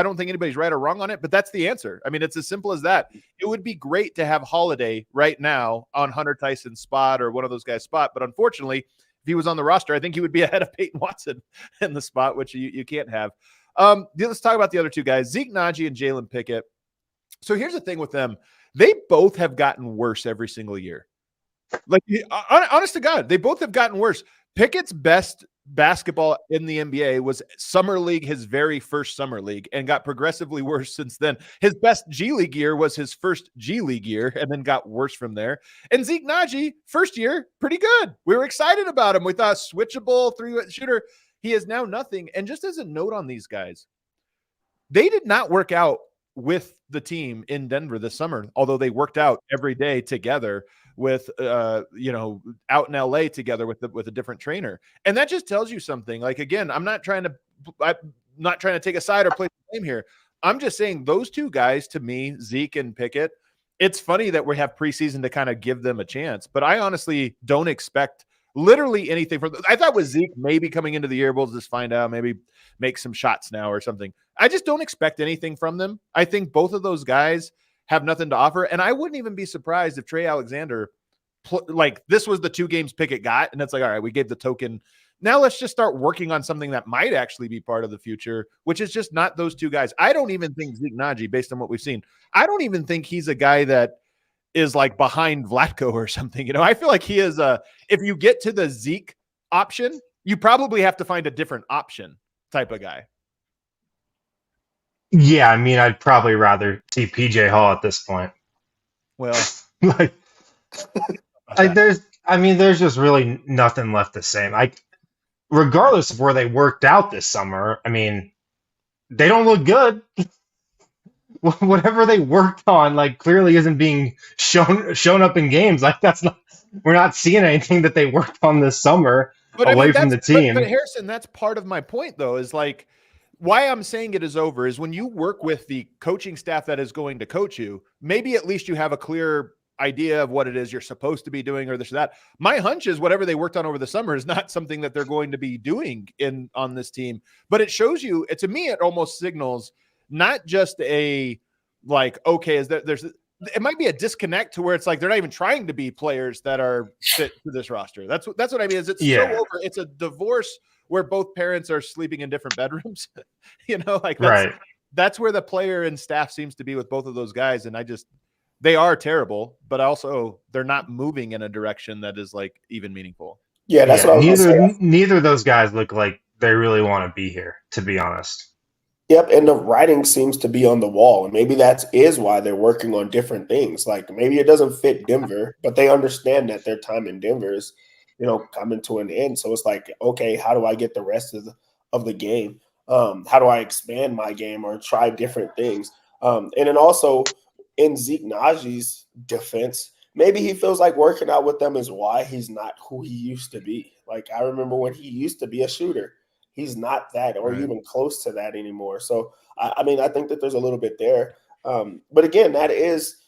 don't think anybody's right or wrong on it, but that's the answer. I mean, it's as simple as that. It would be great to have Holiday right now on Hunter Tyson's spot or one of those guys' spot, but unfortunately, if he was on the roster, I think he would be ahead of Peyton Watson in the spot, which you can't have. Let's talk about the other 2 guys, Zeke Nnaji and Jalen Pickett. So here's the thing with them. They both have gotten worse every single year. Honest to God, they both have gotten worse. Pickett's best basketball in the NBA was summer league, his very first summer league, and got progressively worse since then. His best G League year was his first G League year, and then got worse from there. And Zeke Nnaji, first year, pretty good. We were excited about him. We thought switchable 3-way shooter. He is now nothing. And just as a note on these guys, they did not work out with the team in Denver this summer, although they worked out every day together with, out in LA together with a different trainer. And that just tells you something. Like, again, I'm not trying to take a side or play the game here. I'm just saying those two guys, to me, Zeke and Pickett, it's funny that we have preseason to kind of give them a chance, but I honestly don't expect literally anything from them. I thought with Zeke, maybe coming into the year, we'll just find out, maybe make some shots now or something. I just don't expect anything from them. I think both of those guys have nothing to offer. And I wouldn't even be surprised if Trey Alexander, this was the 2 games Pickett got, and it's like, all right, we gave the token. Now let's just start working on something that might actually be part of the future, which is just not those two guys. I don't even think Zeke Nnaji, based on what we've seen, I don't even think he's a guy that is like behind Vlatko or something. I feel like he is if you get to the Zeke option, you probably have to find a different option type of guy. Yeah, I mean, I'd probably rather see PJ Hall at this point. Well, there's just really nothing left the same. Regardless of where they worked out this summer, I mean, they don't look good. Whatever they worked on, clearly isn't being shown up in games. We're not seeing anything that they worked on this summer away from the team. But Harrison, that's part of my point, though, is why I'm saying it is over is when you work with the coaching staff that is going to coach you, maybe at least you have a clear idea of what it is you're supposed to be doing or this or that. My hunch is whatever they worked on over the summer is not something that they're going to be doing on this team, but it shows you, to me, it almost signals not just it might be a disconnect to where it's like they're not even trying to be players that are fit for this roster. That's what I mean. Is it's so over. It's a divorce where both parents are sleeping in different bedrooms. That's where the player and staff seems to be with both of those guys. And they are terrible, but also they're not moving in a direction that is even meaningful. Yeah, that's what I was gonna say. Neither of those guys look like they really want to be here, to be honest. Yep, and the writing seems to be on the wall, and maybe that is why they're working on different things. Maybe it doesn't fit Denver, but they understand that their time in Denver is, coming to an end. So it's like, okay, how do I get the rest of the game? How do I expand my game or try different things? And then also in Zeke Nnaji's defense, maybe he feels like working out with them is why he's not who he used to be. I remember when he used to be a shooter. He's not that or even close to that anymore. So, I think that there's a little bit there. But again, that is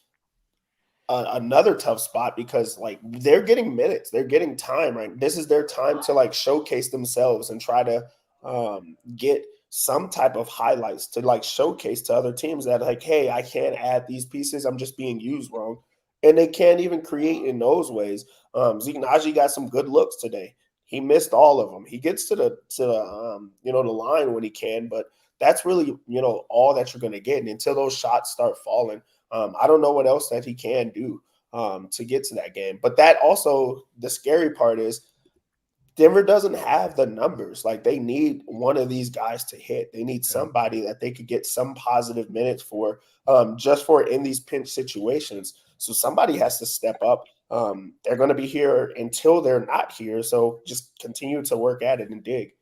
another tough spot because, they're getting minutes. They're getting time, right? This is their time to, showcase themselves and try to get some type of highlights to, showcase to other teams that, hey, I can't add these pieces. I'm just being used wrong. And they can't even create in those ways. Zeke Nnaji got some good looks today. He missed all of them. He gets to the line when he can, but that's really, all that you're going to get. And until those shots start falling, I don't know what else that he can do to get to that game. But that also, the scary part is Denver doesn't have the numbers. They need one of these guys to hit. They need somebody that they could get some positive minutes for, just for in these pinch situations. So somebody has to step up. They're going to be here until they're not here. So just continue to work at it and dig.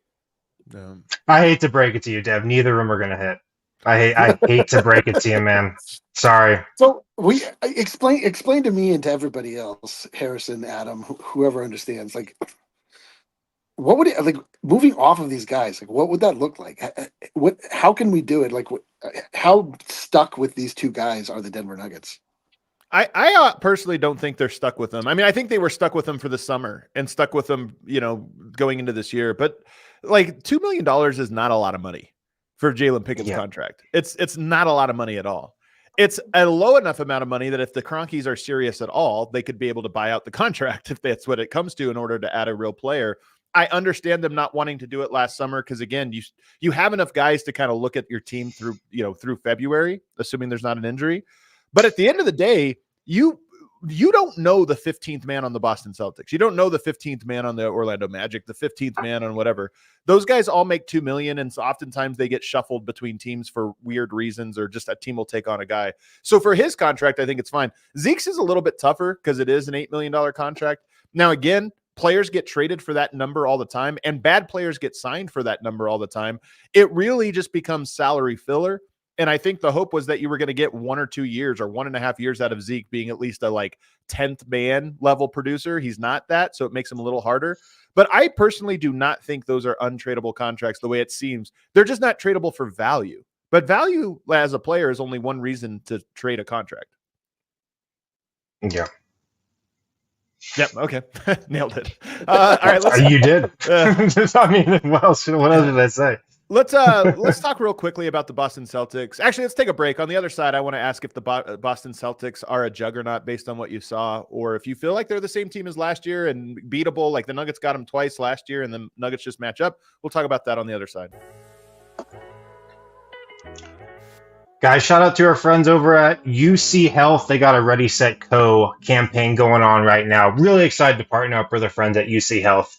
I hate to break it to you, Dev. Neither of them are going to hit. I hate to break it to you, man. Sorry. So we explain to me and to everybody else, Harrison, Adam, whoever understands, what would it moving off of these guys? What would that look like? How can we do it? How stuck with these two guys are the Denver Nuggets? I personally don't think they're stuck with them. I think they were stuck with them for the summer and stuck with them, going into this year. But $2 million is not a lot of money for Jalen Pickett's contract. It's not a lot of money at all. It's a low enough amount of money that if the Cronkies are serious at all, they could be able to buy out the contract if that's what it comes to in order to add a real player. I understand them not wanting to do it last summer because, again, you have enough guys to kind of look at your team through February, assuming there's not an injury. But at the end of the day, you don't know the 15th man on the Boston Celtics. You don't know the 15th man on the Orlando Magic, the 15th man on whatever. Those guys all make $2 million, and so oftentimes they get shuffled between teams for weird reasons, or just a team will take on a guy. So for his contract, I think it's fine. Zeke's is a little bit tougher because it is an $8 million contract. Now, again, players get traded for that number all the time, and bad players get signed for that number all the time. It really just becomes salary filler. And I think the hope was that you were going to get 1 or 2 years or 1.5 years out of Zeke being at least a 10th man level producer. He's not that, so it makes him a little harder. But I personally do not think those are untradeable contracts the way it seems. They're just not tradable for value. But value as a player is only one reason to trade a contract. Yeah. Yep. Okay. Nailed it. All right. You did. I mean, what else did I say? Let's talk real quickly about the Boston Celtics. Actually, let's take a break. On the other side, I want to ask if the Boston Celtics are a juggernaut based on what you saw, or if you feel like they're the same team as last year and beatable, like the Nuggets got them twice last year and the Nuggets just match up. We'll talk about that on the other side. Guys, shout out to our friends over at UCHealth. They got a Ready, Set, Co campaign going on right now. Really excited to partner up with our friends at UCHealth.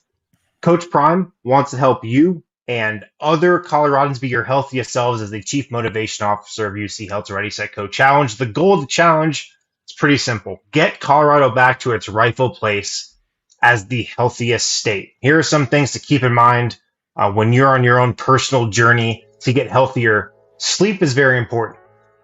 Coach Prime wants to help you and other Coloradans be your healthiest selves as the Chief Motivation Officer of UCHealth's Ready, Set, Co challenge. The goal of the challenge is pretty simple. Get Colorado back to its rightful place as the healthiest state. Here are some things to keep in mind when you're on your own personal journey to get healthier. Sleep is very important.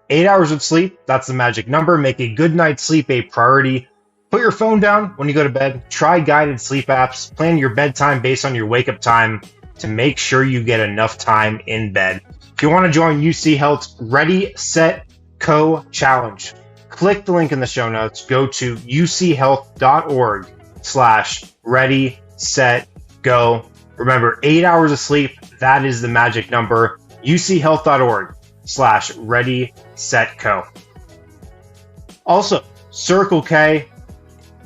8 hours of sleep, that's the magic number. Make a good night's sleep a priority. Put your phone down when you go to bed. Try guided sleep apps. Plan your bedtime based on your wake-up time to make sure you get enough time in bed. If you want to join UCHealth's Ready, Set, Co challenge, click the link in the show notes. Go to uchealth.org/ready, set, go. Remember, 8 hours of sleep, that is the magic number. uchealth.org/ready, set, co. Also, Circle K,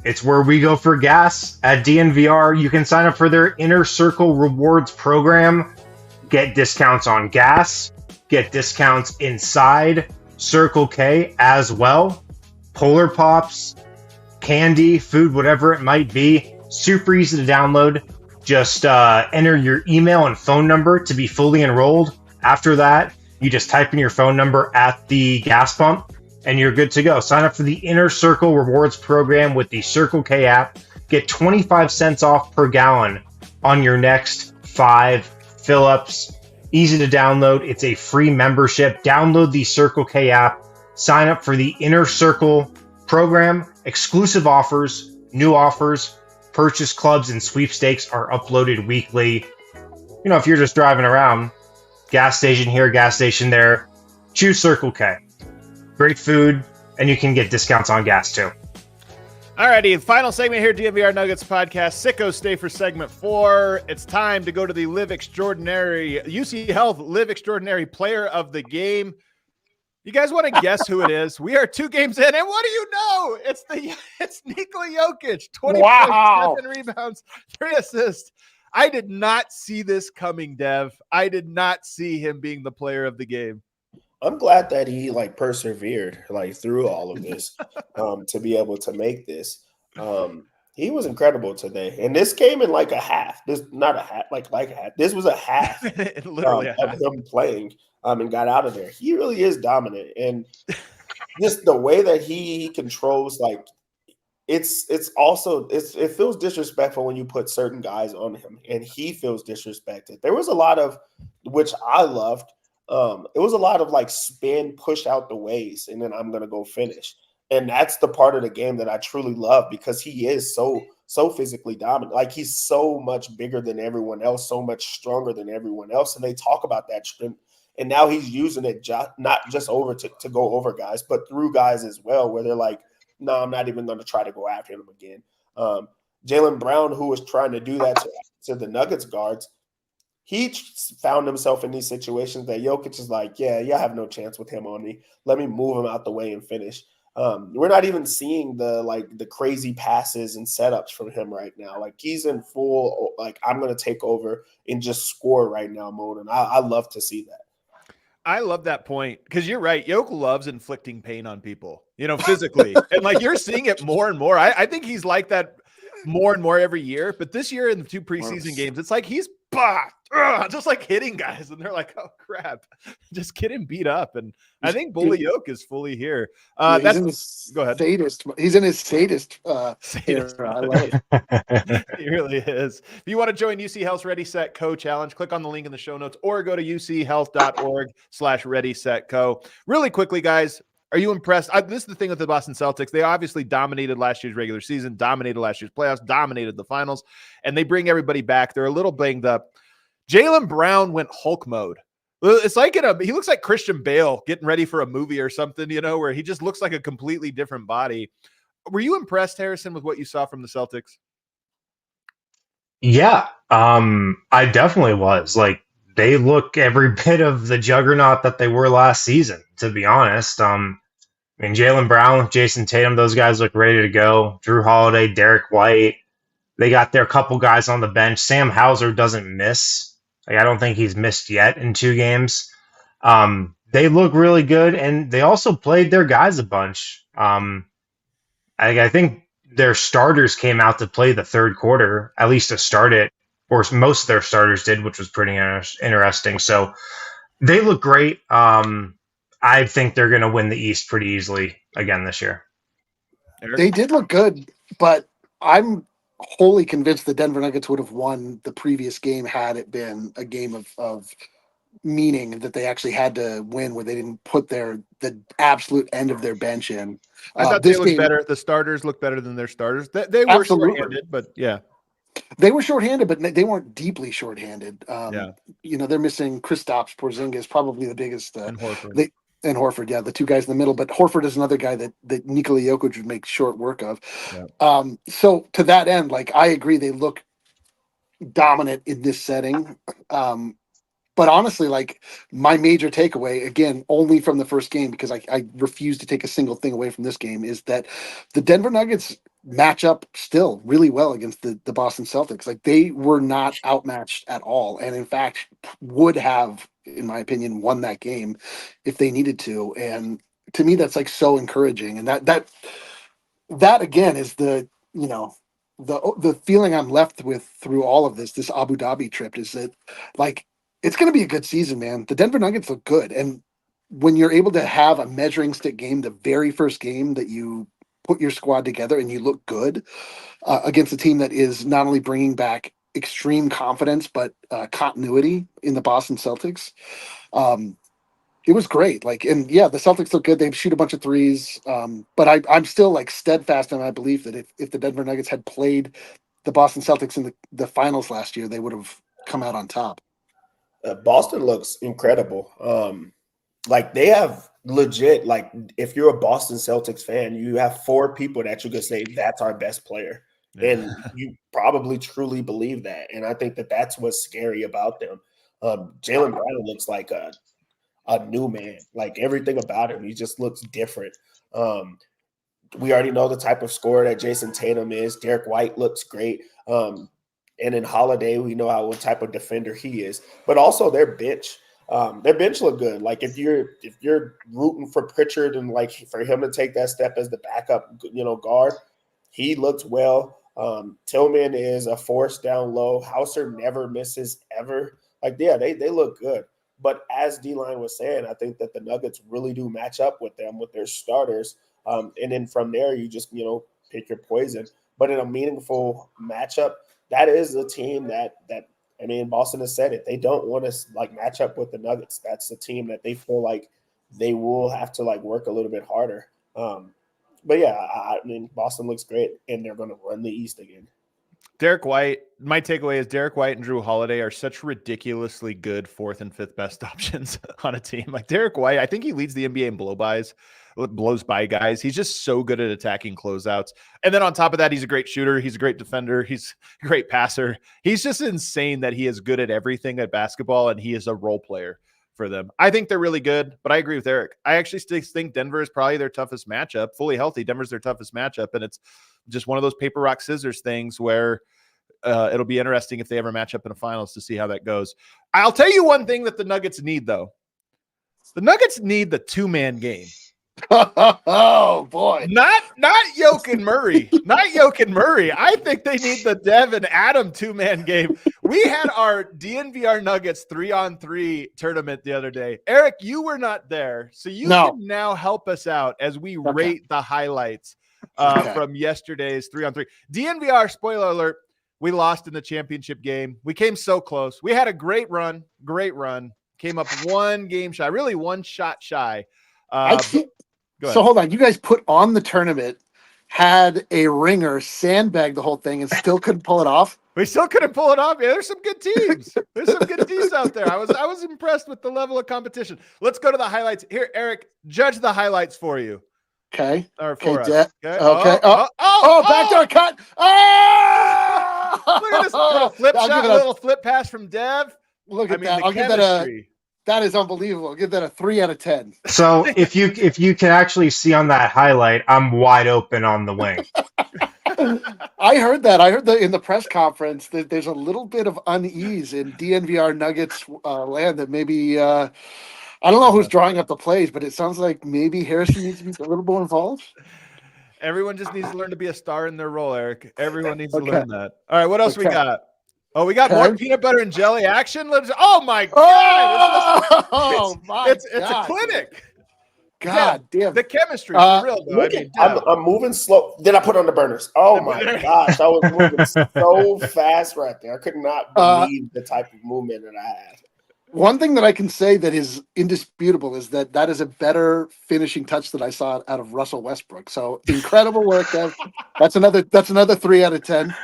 it's where we go for gas at DNVR. You can sign up for their Inner Circle Rewards program, get discounts on gas, get discounts inside Circle K as well. Polar Pops, candy, food, whatever it might be. Super easy to download. Just enter your email and phone number to be fully enrolled. After that, you just type in your phone number at the gas pump and you're good to go. Sign up for the Inner Circle Rewards program with the Circle K app. Get 25 cents off per gallon on your next 5 fill-ups. Easy to download. It's a free membership. Download the Circle K app. Sign up for the Inner Circle program. Exclusive offers, new offers, purchase clubs, and sweepstakes are uploaded weekly. You know, if you're just driving around, gas station here, gas station there, choose Circle K. Great food, and you can get discounts on gas too. Alrighty, final segment here, DNVR Nuggets Podcast. Sickos stay for segment 4. It's time to go to the Live Extraordinary, UCHealth Live Extraordinary Player of the Game. You guys want to guess who it is? We are 2 games in, and what do you know? It's Nikola Jokic. 20 points, 7 rebounds, 3 assists. I did not see this coming, Dev. I did not see him being the player of the game. I'm glad that he persevered through all of this to be able to make this. He was incredible today, and this came in a half. This not a half, like a half. This was a half, literally of him playing and got out of there. He really is dominant, and just the way that he controls it feels disrespectful when you put certain guys on him, and he feels disrespected. There was a lot of, which I loved. It was a lot of spin, push out the ways, and then I'm gonna go finish. And that's the part of the game that I truly love because he is so physically dominant. He's so much bigger than everyone else, so much stronger than everyone else. And they talk about that strength. And now he's using it not just over to go over guys, but through guys as well, where they're like, no, I'm not even going to try to go after him again. Jaylen Brown, who was trying to do that to the Nuggets guards, he found himself in these situations that Jokic is like, yeah, I have no chance with him on me. Let me move him out the way and finish. We're not even seeing the crazy passes and setups from him right now. He's in full, I'm going to take over and just score right now mode. And I love to see that. I love that point because you're right. Yoke loves inflicting pain on people, physically. And like you're seeing it more and more. I think he's like that more and more every year. But this year in the 2 preseason games, it's like he's just like hitting guys. And they're like, oh, crap. Just get him beat up. And I think Bully Yoke is fully here. Go ahead. He's in his sadist era. I love it. He really is. If you want to join UCHealth's Ready, Set, Co challenge, click on the link in the show notes or go to uchealth.org/ready-set-co. Really quickly, guys, are you impressed? This is the thing with the Boston Celtics. They obviously dominated last year's regular season, dominated last year's playoffs, dominated the finals, and they bring everybody back. They're a little banged up. Jaylen Brown went Hulk mode. It's like he looks like Christian Bale getting ready for a movie or something, where he just looks like a completely different body. Were you impressed, Harrison, with what you saw from the Celtics? Yeah, I definitely was. Like, they look every bit of the juggernaut that they were last season, to be honest. Jaylen Brown, Jason Tatum, those guys look ready to go. Drew Holiday, Derek White. They got their couple guys on the bench. Sam Hauser doesn't miss. I don't think he's missed yet in 2 games. They look really good, and they also played their guys a bunch. I think their starters came out to play the third quarter, at least to start it, or most of their starters did, which was pretty interesting. So they look great. I think they're going to win the East pretty easily again this year. They did look good, but I'm wholly convinced the Denver Nuggets would have won the previous game had it been a game of meaning that they actually had to win, where they didn't put the absolute end of their bench in. I thought they looked better. The starters look better than their starters. They were shorthanded, but yeah. They were shorthanded, but they weren't deeply shorthanded. They're missing Kristaps Porzingis, probably the biggest. And Horford. And Horford, yeah, the 2 guys in the middle. But Horford is another guy that Nikola Jokic would make short work of. Yeah. So to that end, like, I agree, they look dominant in this setting. But honestly, like, my major takeaway, again, only from the first game, because I refuse to take a single thing away from this game, is that the Denver Nuggets match up still really well against the Boston Celtics. Like, they were not outmatched at all. And in fact, would have, in my opinion, won that game if they needed to. And to me, that's like so encouraging. And that again is the feeling I'm left with through all of this Abu Dhabi trip, is that, like, it's going to be a good season, man. The Denver Nuggets look good. And when you're able to have a measuring stick game, the very first game that you put your squad together and you look good against a team that is not only bringing back extreme confidence, but continuity in the Boston Celtics, it was great. Like, and yeah, the Celtics look good. They shoot a bunch of threes. But I'm still like steadfast in my belief that if the Denver Nuggets had played the Boston Celtics in the finals last year, they would have come out on top. Boston looks incredible. Like, they have legit, like, if you're a Boston Celtics fan, you have 4 people that you could say that's our best player. Yeah. And you probably truly believe that. And I think that that's what's scary about them. Jaylen Brown looks like a new man. Like, everything about him, he just looks different. We already know the type of scorer that Jason Tatum is. Derek White looks great. And in Holiday, we know what type of defender he is. But also their bench look good. Like, if you're rooting for Pritchard and, like, for him to take that step as the backup, guard, he looked well. Tillman is a force down low. Hauser never misses ever. Like, yeah, they look good. But as D-Line was saying, I think that the Nuggets really do match up with them, with their starters. And then from there, you just, pick your poison. But in a meaningful matchup, that is a team that Boston has said it. They don't want to, like, match up with the Nuggets. That's the team that they feel like they will have to, like, work a little bit harder. But yeah, Boston looks great, and they're going to run the East again. Derek White, my takeaway is Derek White and Drew Holiday are such ridiculously good 4th and 5th best options on a team. Like, Derek White, I think he leads the NBA in blows by guys. He's just so good at attacking closeouts. And then on top of that, he's a great shooter. He's a great defender. He's a great passer. He's just insane that he is good at everything at basketball, and he is a role player for them. I think they're really good, but I agree with Eric. I actually still think Denver is probably their toughest matchup. Fully healthy, Denver's their toughest matchup, and it's just one of those paper, rock, scissors things where it'll be interesting if they ever match up in a finals to see how that goes. I'll tell you one thing that the Nuggets need, though. The Nuggets need the two-man game. Oh boy. Not Jokic Murray. Not Jokic Murray. I think they need the Dev and Adam two-man game. We had our DNVR Nuggets 3-on-3 tournament the other day. Eric, you were not there, so you can now help us out as we rate the highlights from yesterday's 3-on-3. DNVR, spoiler alert, we lost in the championship game. We came so close. We had a great run. Came up one game shy, really one shot shy. So hold on. You guys put on the tournament, had a ringer, sandbagged the whole thing, and still couldn't pull it off? We still couldn't pull it off. Yeah, there's some good teams. There's some good teams out there. I was impressed with the level of competition. Let's go to the highlights. Here, Eric, judge the highlights for you. Okay. Or for us. Okay. Oh, backdoor cut. Oh! Look at this little flip shot, little flip pass from Dev. Look at that. I'll give that that is unbelievable. I'll give that a 3 out of 10. So if you can actually see on that highlight, I'm wide open on the wing. I heard that. I heard that in the press conference that there's a little bit of unease in DNVR Nuggets land that maybe I don't know who's drawing up the plays, but it sounds like maybe Harrison needs to be a little more involved. Everyone just needs to learn to be a star in their role, Eric. Everyone needs to learn that. All right, what else we got? Oh, we got more peanut butter and jelly action. Oh my god! It's a clinic. God damn. The chemistry for real though. I'm moving slow. Then I put on the burners. Oh my gosh, I was moving so fast right there. I could not believe the type of movement that I had. One thing that I can say that is indisputable is that is a better finishing touch that I saw out of Russell Westbrook. So incredible work, Dev. That's another 3 out of 10.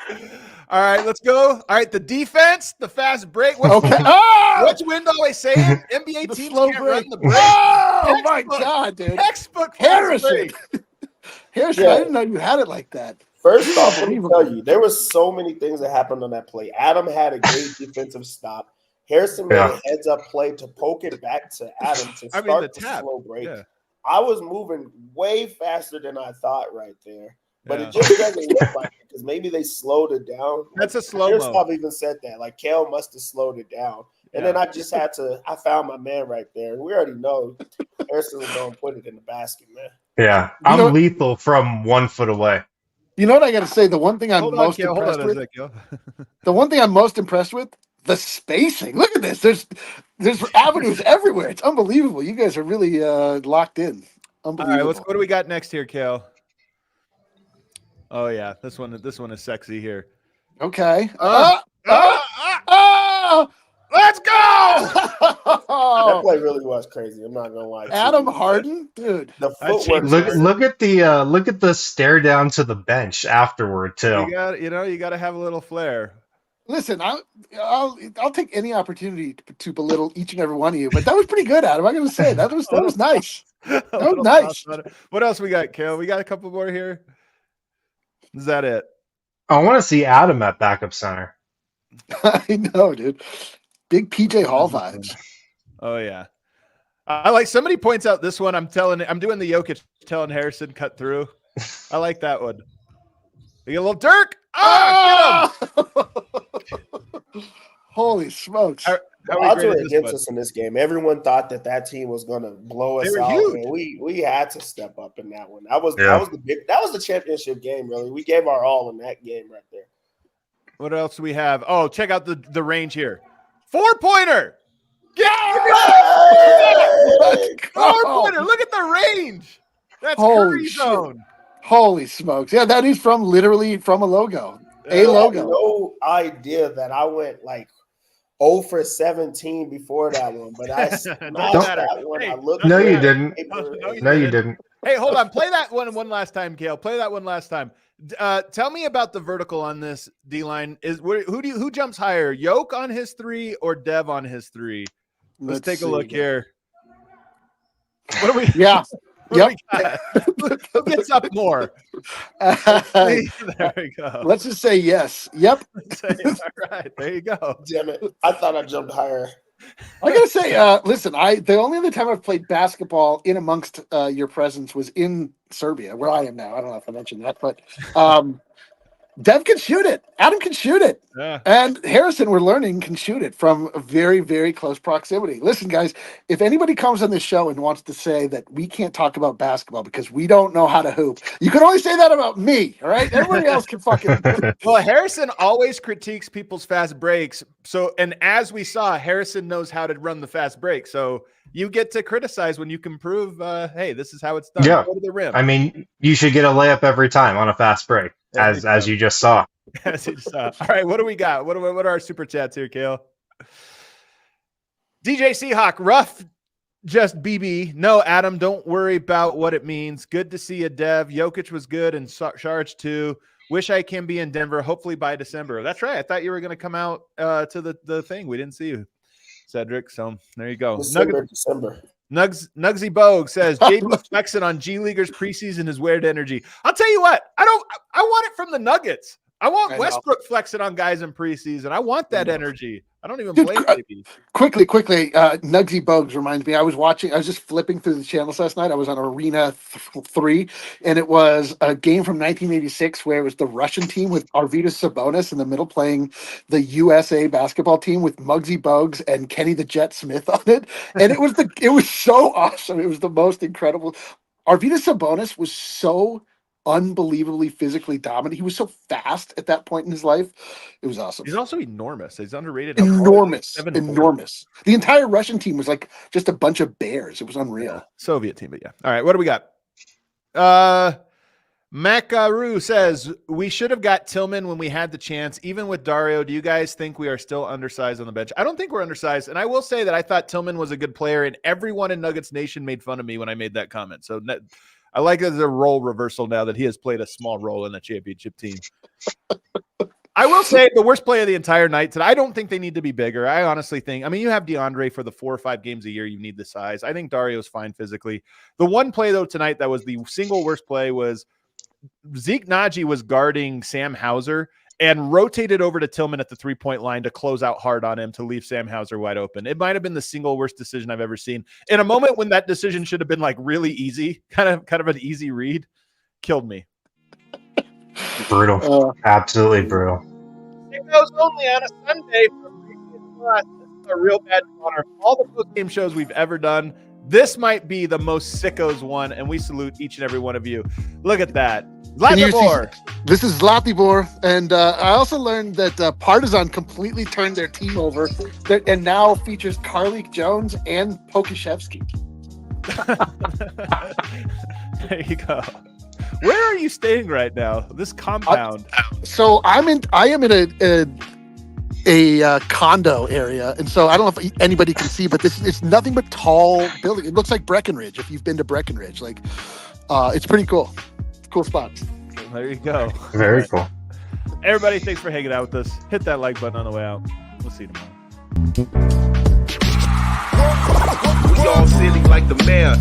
All right, let's go. All right, the defense, the fast break. What's Wind always saying? NBA teams can't run the break. Oh, my God, dude. Textbook Harrison. Harrison, I didn't know you had it like that. First off, let me tell you, there was so many things that happened on that play. Adam had a great defensive stop. Harrison made a heads-up play to poke it back to Adam to start the slow break. Yeah. I was moving way faster than I thought right there. But it just doesn't look like it because maybe they slowed it down. That's a slow-mo. I've even said that. Like, Kale must have slowed it down. And then I just had to – I found my man right there. We already know Harrison was going to put it in the basket, man. Yeah, I'm lethal from 1 foot away. You know what I got to say? The one thing I'm most impressed with – the one thing I'm most impressed with, the spacing. Look at this. There's avenues everywhere. It's unbelievable. You guys are really locked in. Unbelievable. All right, what do we got next here, Kale? Oh yeah, this one is sexy here. Okay. Let's go! That play really was crazy. I'm not gonna lie. Adam Harden, dude. The footwork. Look at the stare down to the bench afterward too. You got to have a little flair. Listen, I'll take any opportunity to belittle each and every one of you, but that was pretty good, Adam. I'm gonna say that was nice. That was nice. What else we got, Kale? We got a couple more here. Is that it? I want to see Adam at backup center. I know, dude. Big PJ Hall vibes. Oh yeah. I like somebody points out this one. I'm doing the Jokic telling Harrison cut through. I like that one. You get a little Dirk. Get him. Holy smokes. The odds were against us in this game. Everyone thought that team was going to blow us out, and we had to step up in that one. That was the championship game. Really, we gave our all in that game right there. What else do we have? Oh, check out the range here. 4-pointer. Four-pointer. Look at the range. That's Curry zone. Holy smokes! Yeah, that is literally from a logo. A logo. I had no idea that I went like 0 for 17 before that one, but I that one. I looked. No, you didn't. No, you didn't. Hey, hold on. Play that one last time, Kale. Play that one last time. Tell me about the vertical on this D line. Who jumps higher, Yoke on his 3 or Dev on his 3? Let's take a look here. What are we? Yeah. Yep. Who gets up more? There we go. Let's just say yes. Yep. All right. There you go. Damn it. I thought I jumped higher. I gotta say, listen, the only other time I've played basketball in amongst your presence was in Serbia, where I am now. I don't know if I mentioned that, but Dev can shoot it. Adam can shoot it. Yeah. And Harrison, we're learning, can shoot it from a very, very close proximity. Listen, guys, if anybody comes on this show and wants to say that we can't talk about basketball because we don't know how to hoop, you can only say that about me, all right? Everybody else can fucking... Well, Harrison always critiques people's fast breaks. So, and as we saw, Harrison knows how to run the fast break. So you get to criticize when you can prove, hey, this is how it's done. Yeah. Go to the rim. I mean, you should get a layup every time on a fast break, as you just saw. As you saw. All right, what do we got? What are our super chats here, Kale? DJ Seahawk, rough, just BB. No, Adam, don't worry about what it means. Good to see you, Dev. Jokic was good and Saric too. Wish I can be in Denver, hopefully by December. That's right. I thought you were going to come out to the thing. We didn't see you, Cedric. So there you go. December. Nugsy Bogue says JB flexing on G Leaguers preseason is weird energy. I'll tell you what, I want it from the Nuggets. I want Westbrook flexing on guys in preseason. I want that energy. I don't even blame JB. Quickly, Nugsy Bogues reminds me. I was just flipping through the channels last night. I was on Arena 3, and it was a game from 1986 where it was the Russian team with Arvydas Sabonis in the middle playing the USA basketball team with Muggsy Bogues and Kenny the Jet Smith on it. And it was so awesome. It was the most incredible. Arvydas Sabonis was so unbelievably physically dominant. He was so fast at that point in his life. It was awesome. He's also enormous. He's underrated. Enormous. The entire Russian team was like just a bunch of bears. It was unreal. Yeah. Soviet team, but yeah. All right, what do we got? Makaru says, we should have got Tillman when we had the chance. Even with Dario, do you guys think we are still undersized on the bench? I don't think we're undersized. And I will say that I thought Tillman was a good player, and everyone in Nuggets Nation made fun of me when I made that comment. So I like it as a role reversal now that he has played a small role in the championship team. I will say the worst play of the entire night today. I don't think they need to be bigger. I honestly think, you have DeAndre for the 4 or 5 games a year. You need the size. I think Dario's fine physically. The one play though tonight that was the single worst play was Zeke Nnaji was guarding Sam Hauser and rotated over to Tillman at the 3-point line to close out hard on him to leave Sam Hauser wide open. It might have been the single worst decision I've ever seen. In a moment when that decision should have been like really easy, kind of an easy read, killed me. Brutal. Absolutely brutal. It goes only on a Sunday for us. This is a real bad honor. All the post-game shows we've ever done, this might be the most sickos one, and we salute each and every one of you. Look at that. Zlatibor. This is Zlatibor, and I also learned that Partizan completely turned their team over and now features Karlik Jones and Pokashevsky. There you go. Where are you staying right now? This compound. So I am in a condo area, and so I don't know if anybody can see, but it's nothing but tall building. It looks like Breckenridge if you've been to Breckenridge. Like, it's pretty cool. Cool spot. There you go. Very cool. Everybody, thanks for hanging out with us. Hit that like button on the way out. We'll see you tomorrow. We all silly like the mayor.